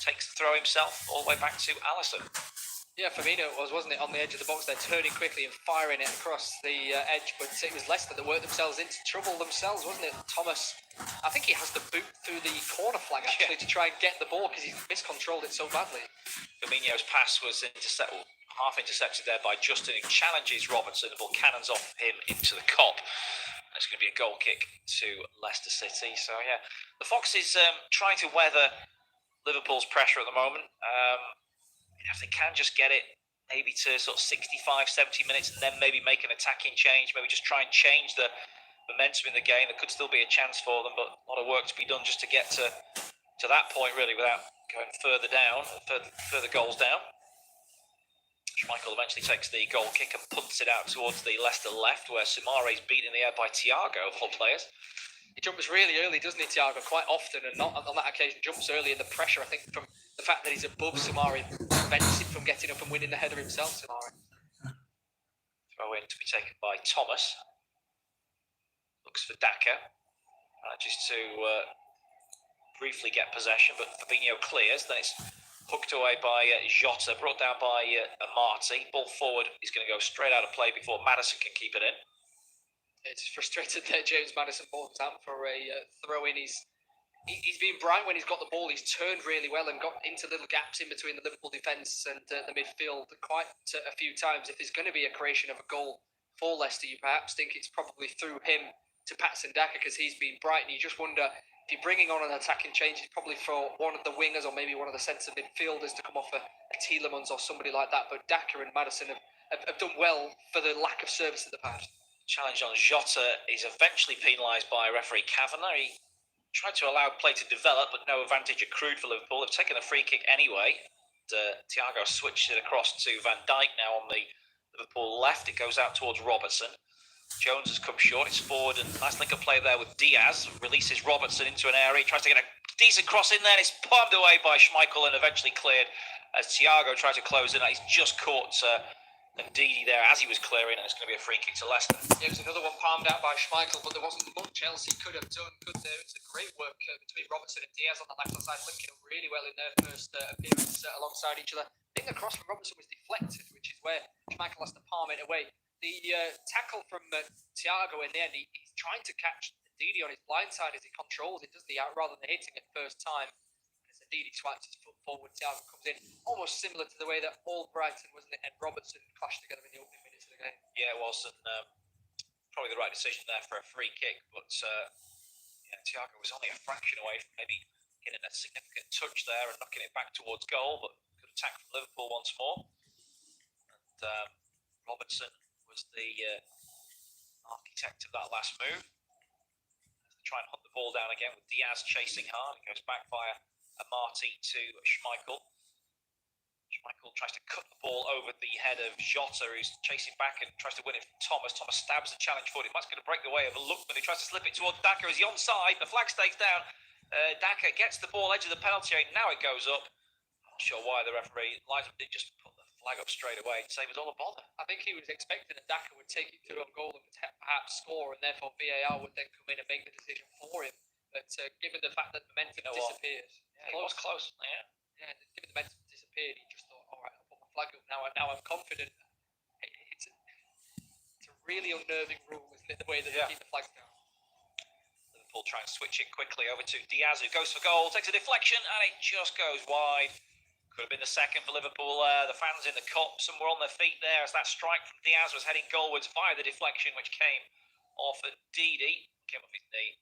takes the throw himself all the way back to Alisson. Yeah, Firmino it was, wasn't it, on the edge of the box there, turning quickly and firing it across the edge, but it was Leicester that worked themselves into trouble themselves, wasn't it? Thomas, I think he has to boot through the corner flag, actually, to try and get the ball, because he's miscontrolled it so badly. Firmino's pass was half intercepted there by Justin, who challenges Robertson. The ball cannons off him into the cop. It's going to be a goal kick to Leicester City. So, yeah, the Foxes trying to weather Liverpool's pressure at the moment. If they can just get it maybe to sort of 65, 70 minutes and then maybe make an attacking change, maybe just try and change the momentum in the game, there could still be a chance for them, but a lot of work to be done just to get to that point, really, without going further down, further goals down. Schmeichel eventually takes the goal kick and punts it out towards the Leicester left, where Soumaré is beaten in the air by Thiago, of all players. He jumps really early, doesn't he, Thiago? Quite often, and not on that occasion, jumps early, and the pressure, I think, from the fact that he's above Soumaré prevents him from getting up and winning the header himself, Soumaré. Throw in to be taken by Thomas. Looks for Daka. Manages to briefly get possession, but Fabinho clears. Then it's hooked away by Jota, brought down by Amati. Ball forward is going to go straight out of play before Maddison can keep it in. It's frustrated there, James Maddison balls out for a throw-in. He's been bright when he's got the ball. He's turned really well and got into little gaps in between the Liverpool defence and the midfield quite a few times. If there's going to be a creation of a goal for Leicester, you perhaps think it's probably through him to Patson Daka, because he's been bright, and you just wonder if you're bringing on an attacking change, it's probably for one of the wingers or maybe one of the centre midfielders to come off a Tielemans or somebody like that. But Daka and Maddison have done well for the lack of service that they've had. Challenge on Jota is eventually penalised by referee Kavanagh. He tried to allow play to develop, but no advantage accrued for Liverpool. They've taken a free kick anyway. Thiago switched it across to Van Dijk now on the Liverpool left. It goes out towards Robertson. Jones has come short. It's forward, and nice link of play there with Diaz. Releases Robertson into an area. He tries to get a decent cross in there, and it's palmed away by Schmeichel and eventually cleared as Thiago tries to close in. He's just caught And Didi there as he was clearing, and it's going to be a free kick to Leicester. It was another one palmed out by Schmeichel, but there wasn't much else he could have done, could there? It's a great work between Robertson and Diaz on the left-hand side, linking up really well in their first appearance alongside each other. I think the cross from Robertson was deflected, which is where Schmeichel has to palm it away. The tackle from Thiago in the end, he's trying to catch Didi on his blind side as he controls it, doesn't he, rather than hitting it first time. Didi swipes his foot forward, Thiago comes in, almost similar to the way that Albrighton, wasn't it, and Robertson clashed together in the opening minutes of the game. Yeah, it was, and probably the right decision there for a free kick, but Thiago was only a fraction away from maybe getting a significant touch there and knocking it back towards goal, but good attack from Liverpool once more. And Robertson was the architect of that last move. They try and hunt the ball down again with Diaz chasing hard. It goes back via Marty to Schmeichel. Schmeichel tries to cut the ball over the head of Jota, who's chasing back and tries to win it from Thomas. Thomas stabs the challenge forward. It might going to break the way of a Lookman, who tries to slip it towards Daka. Is he onside? The flag stays down. Daka gets the ball edge of the penalty area. Now it goes up. I'm not sure why the referee didn't just put the flag up straight away to save us all a bother. I think he was expecting that Daka would take it through on goal and perhaps score, and therefore VAR would then come in and make the decision for him. But given the fact that momentum disappeared, it was close. Yeah, given the momentum disappeared, he just thought, all right, I'll put my flag up now. I'm confident. It's a really unnerving rule, isn't it? The way that they keep the flags down. Liverpool try and switch it quickly over to Diaz, who goes for goal, takes a deflection, and it just goes wide. Could have been the second for Liverpool. The fans in the cup, some were on their feet there as that strike from Diaz was heading goalwards via the deflection, which came off at Didi. Came off his knee.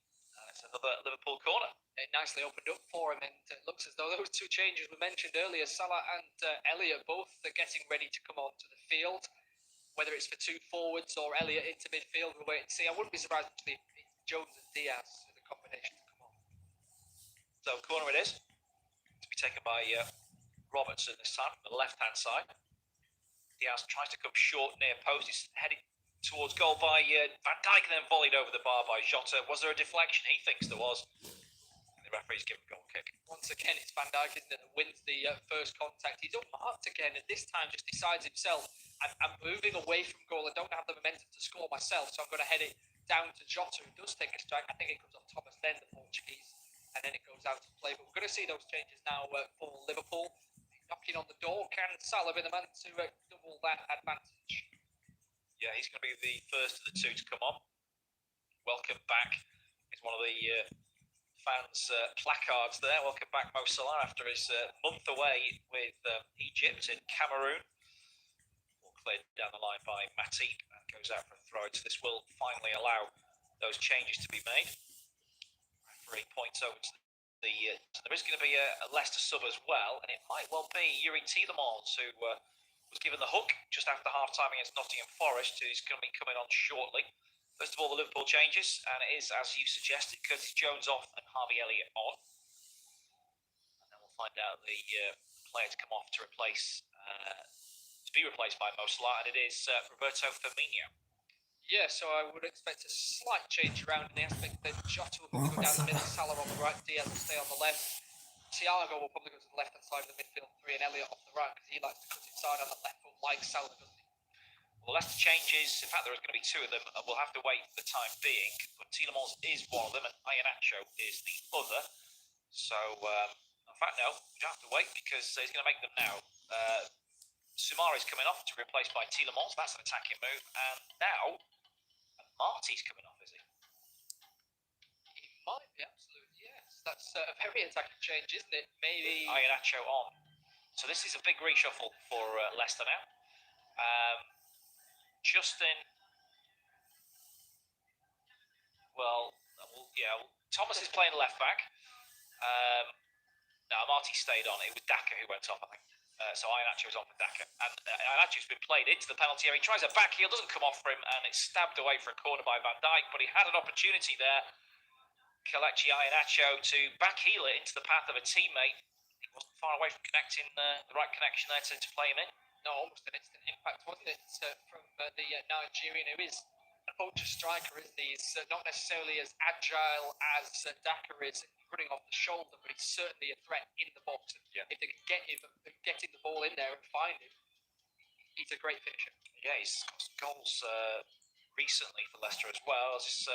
It's another Liverpool corner. It nicely opened up for him, and it looks as though those two changes we mentioned earlier, Salah and Elliott, both are getting ready to come onto the field. Whether it's for two forwards or Elliott into midfield, we'll wait and see. I wouldn't be surprised actually if it's Jones and Diaz with a combination to come on. So corner it is, to be taken by Robertson this time, from the left-hand side. Diaz tries to come short near post. He's heading towards goal by Van Dijk, and then volleyed over the bar by Jota. Was there a deflection? He thinks there was. And the referee's given a goal kick. Once again, it's Van Dijk, isn't it, that wins the first contact. He's unmarked again, and this time just decides himself, I'm moving away from goal. I don't have the momentum to score myself, so I'm going to head it down to Jota, who does take a strike. I think it comes off Thomas then, the Portuguese, and then it goes out to play. But we're going to see those changes now for Liverpool. Knocking on the door, can Salah be the man to double that advantage? Yeah, he's going to be the first of the two to come on. Welcome back is one of the fans' placards there. Welcome back, Mo Salah, after his month away with Egypt and Cameroon. All cleared down the line by Matip and goes out for a throw. So this will finally allow those changes to be made. Referee points over to there is going to be a Leicester sub as well, and it might well be Yuri Tielemans, who was given the hook just after half-time against Nottingham Forest, who's going to be coming on shortly. First of all, the Liverpool changes, and it is, as you suggested, Curtis Jones off and Harvey Elliott on. And then we'll find out the player to come off to be replaced by Mo Salah, and it is Roberto Firmino. Yeah, so I would expect a slight change around in the aspect that Jota will probably go down the middle, Salah on the right, Diaz will stay on the left. Thiago will probably go to the left-hand side of the midfield three, and Elliott off the right, because he likes to cut inside on that left foot like Salah, doesn't he? Well, Leicester changes. In fact, there is going to be two of them, and we'll have to wait for the time being. But Tielemans is one of them, and Iheanacho is the other. So, in fact, no, we don't have to wait, because he's going to make them now. Soumare is coming off to be replaced by Tielemans. That's an attacking move. And now, Marty's coming off, is he? He might be, absolutely, yes. That's a very attacking change, isn't it? Maybe Iheanacho on. So this is a big reshuffle for Leicester now. Justin. Thomas is playing left back. No, Marty stayed on. It was Daka who went off, I think. So Iheanacho is on for Daka. And Iheanacho's been played into the penalty area. He tries a backheel, doesn't come off for him, and it's stabbed away for a corner by Van Dijk. But he had an opportunity there. Kelechi Iheanacho to backheel it into the path of a teammate. He wasn't far away from connecting the right connection there to play him in. No, almost an instant impact, wasn't it, from the Nigerian, who is a poacher striker, isn't he? He's not necessarily as agile as Daka is running off the shoulder, but he's certainly a threat in the box. Yeah. If they can get him, getting the ball in there and find him, he's a great finisher. Yeah, he's got some goals recently for Leicester as well. As this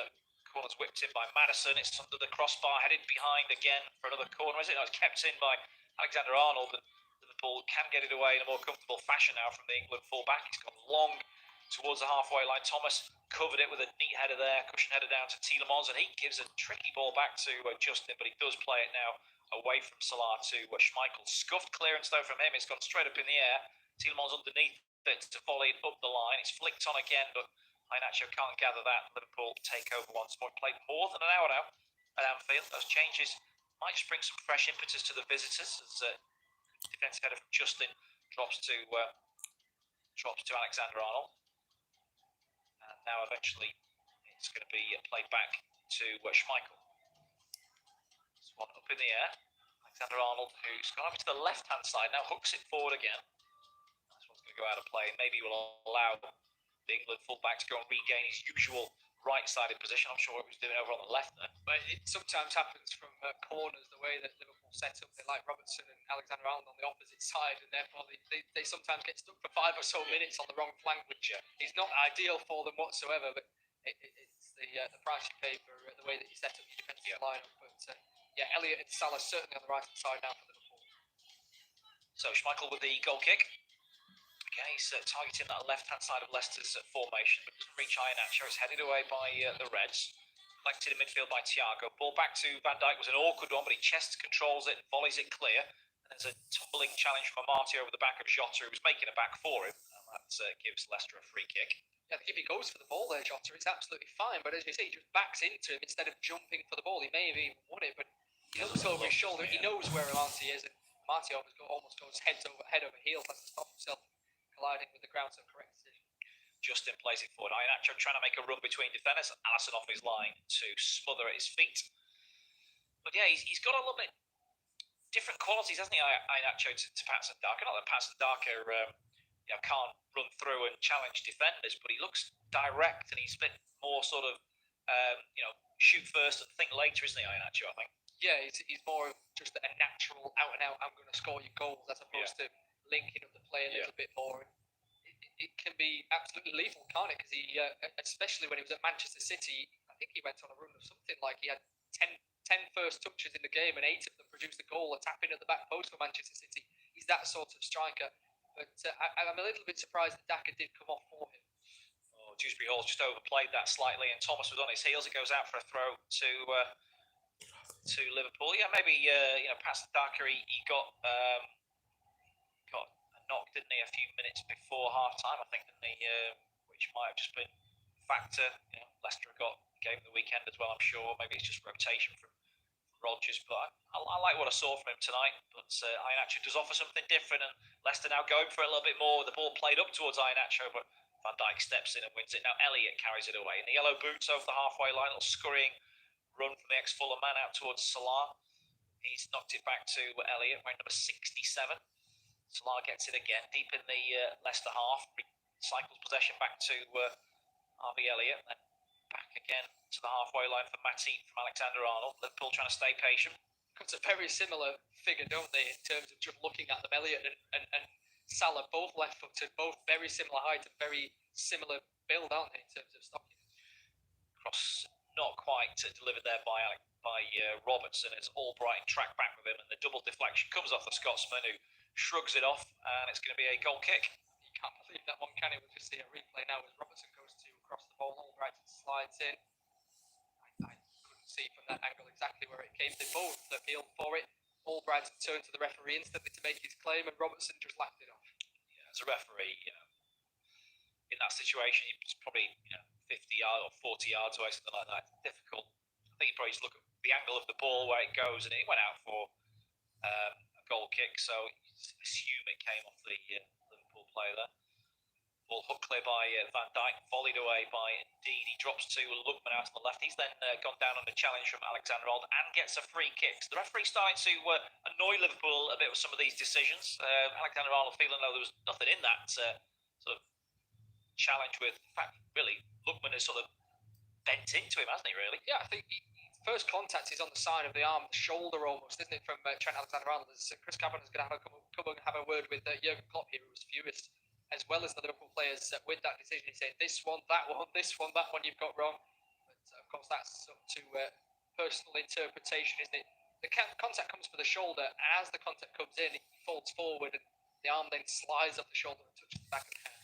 corner's whipped in by Maddison. It's under the crossbar, headed behind again for another corner. Is it? No, it's kept in by Alexander-Arnold. And Liverpool can get it away in a more comfortable fashion now from the England full-back. He's gone long towards the halfway line. Thomas covered it with a neat header there, cushion header down to Tielemans, and he gives a tricky ball back to Justin, but he does play it now away from Salah to Schmeichel. Scuffed clearance though from him. It's gone straight up in the air. Tielemans underneath it to volley it up the line. It's flicked on again, but Iheanacho can't gather that. Liverpool take over once more. Played more than an hour now at Anfield. Those changes might just bring some fresh impetus to the visitors as defensive header from Justin drops to Alexander-Arnold. And now eventually it's going to be played back to Schmeichel. This one up in the air. Alexander-Arnold, who's gone over to the left-hand side, now hooks it forward again. This one's going to go out of play. Maybe will allow the England fullback to go and regain his usual right-sided position. I'm sure what he was doing over on the left there. But it sometimes happens from corners, the way that Liverpool set up. They like Robertson and Alexander-Arnold on the opposite side, and therefore they sometimes get stuck for 5 or so minutes on the wrong flank, which is not ideal for them whatsoever. But it's the price you pay for the way that you set up your defensive lineup. But Elliott and Salah certainly on the right-hand side now for Liverpool. So Schmeichel with the goal kick. Okay, he's targeting that left-hand side of Leicester's formation, but doesn't reach Iheanacho. It's headed away by the Reds. Collected in midfield by Thiago. Ball back to Van Dijk was an awkward one, but he chest controls it and volleys it clear. And there's a tumbling challenge from Marty over the back of Jota, who was making a back for him. And that gives Leicester a free kick. Yeah, I think if he goes for the ball there, Jota, it's absolutely fine. But as you say, he just backs into him instead of jumping for the ball. He may have even won it, but he looks over his shoulder. Yeah. He knows where Marty is, and Marty almost goes head over heels, has to stop himself colliding with the ground. So correct decision. Justin plays it forward. Iheanacho trying to make a run between defenders. Alisson off his line to smother at his feet. But yeah, he's got a little bit different qualities, hasn't he, Iheanacho, to Patson Daka? Not that Patson Daka can't run through and challenge defenders, but he looks direct and he's a bit more sort of shoot first and think later, isn't he, Iheanacho, I think? Yeah, he's more of just a natural out-and-out, I'm going to score you goals, as opposed to linking up the play a little bit more. It can be absolutely lethal, can't it? Because he, especially when he was at Manchester City, I think he went on a run of something like he had 10 first touches in the game and 8 of them produced a goal, a tap in at the back post for Manchester City. He's that sort of striker. But I'm a little bit surprised that Daka did come off for him. Dewsbury Hall's just overplayed that slightly, and Thomas was on his heels. It goes out for a throw to Liverpool. Yeah, maybe past Daka, he got a knock, didn't he, a few minutes before half time, I think, didn't he? Which might have just been a factor. Leicester got the game of the weekend as well, I'm sure. Maybe it's just rotation from Rodgers, but I like what I saw from him tonight. But Iheanacho does offer something different, and Leicester now going for it a little bit more. The ball played up towards Iheanacho, but Van Dijk steps in and wins it. Now Elliott carries it away in the yellow boots over the halfway line. A little scurrying run from the ex-Fulham man out towards Salah. He's knocked it back to Elliott, wearing number 67. Salah gets it again deep in the Leicester half. Cycles possession back to Harvey Elliott, then back again to the halfway line for Matip from Alexander-Arnold. Liverpool trying to stay patient. It's a very similar figure, don't they, in terms of just looking at them. Elliott and Salah, both left-footed, both very similar height and very similar build, aren't they, in terms of stocking? Cross not quite delivered there by Robertson. It's Albright track back with him, and the double deflection comes off the Scotsman, who shrugs it off, and it's going to be a goal kick. You can't believe that one, can you? We'll just see a replay now as Robertson goes to cross the ball. Albright slides in. I couldn't see from that angle exactly where it came. They both appealed for it. Albright turned to the referee instantly to make his claim, and Robertson just laughed it off. Yeah, as a referee, in that situation, it's probably 50 yards or 40 yards away, something like that. It's difficult. I think you probably just look at the angle of the ball where it goes, and it went out for a goal kick, so you assume it came off the Liverpool player there. Ball hooked clear by Van Dijk, volleyed away by Indeed. He drops to Lookman out on the left. He's then gone down on the challenge from Alexander-Arnold and gets a free kick. So the referee's starting to annoy Liverpool a bit with some of these decisions. Alexander-Arnold feeling though there was nothing in that sort of challenge with, in fact, really, Lookman has sort of bent into him, hasn't he, really? Yeah, I think first contact is on the side of the arm, the shoulder almost, isn't it, from Trent Alexander-Arnold. Chris Kavanagh's going to come and have a word with Jurgen Klopp here, who was furious as well as the Liverpool players with that decision. He's saying this one, that one, this one, that one you've got wrong. But of course, that's up to personal interpretation, isn't it? The contact comes for the shoulder. As the contact comes in, he folds forward and the arm then slides up the shoulder and touches the back of the hand.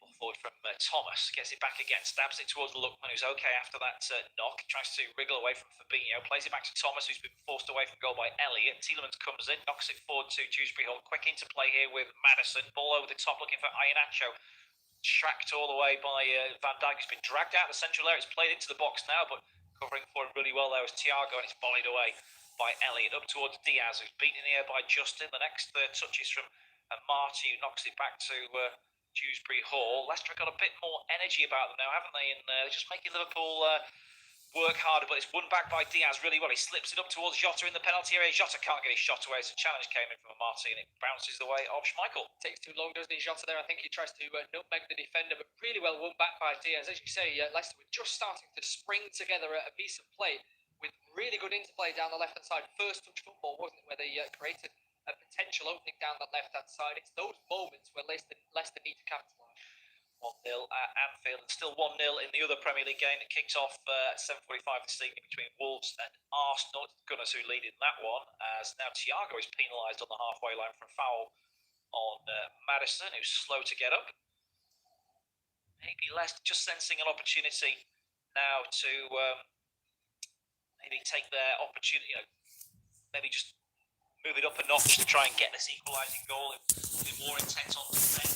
Ball forward from Thomas, gets it back again, stabs it towards Lookman, who's okay after that knock, tries to wriggle away from Fabinho, plays it back to Thomas, who's been forced away from goal by Elliott. Tielemans comes in, knocks it forward to Dewsbury Hall, quick into play here with Maddison, ball over the top looking for Iheanacho, tracked all the way by Van Dijk, who's been dragged out of the central area. It's played into the box now, but covering for him really well there was Thiago, and it's volleyed away by Elliott up towards Diaz, who's beaten in the air by Justin. The next touch is from Marty, who knocks it back to Dewsbury Hall. Leicester have got a bit more energy about them now, haven't they? And they're just making Liverpool work harder, but it's won back by Diaz really well. He slips it up towards Jota in the penalty area. Jota can't get his shot away, so a challenge came in from Marty, and it bounces the way of Schmeichel. Takes too long, doesn't he, Jota there? I think he tries to nutmeg the defender, but really well won back by Diaz. As you say, Leicester were just starting to spring together a piece of play with really good interplay down the left-hand side. First touch football, wasn't it, where they created a potential opening down that left-hand side. It's those moments where Leicester need to capitalise. 1-0 at Anfield, and still 1-0 in the other Premier League game that kicked off at 7:45 this evening between Wolves and Arsenal. It's the Gunners who lead in that one, as now Thiago is penalised on the halfway line for a foul on Maddison, who's slow to get up. Maybe Leicester just sensing an opportunity now to maybe take their opportunity, maybe just move it up a notch to try and get this equalising goal. Be more intent on defence.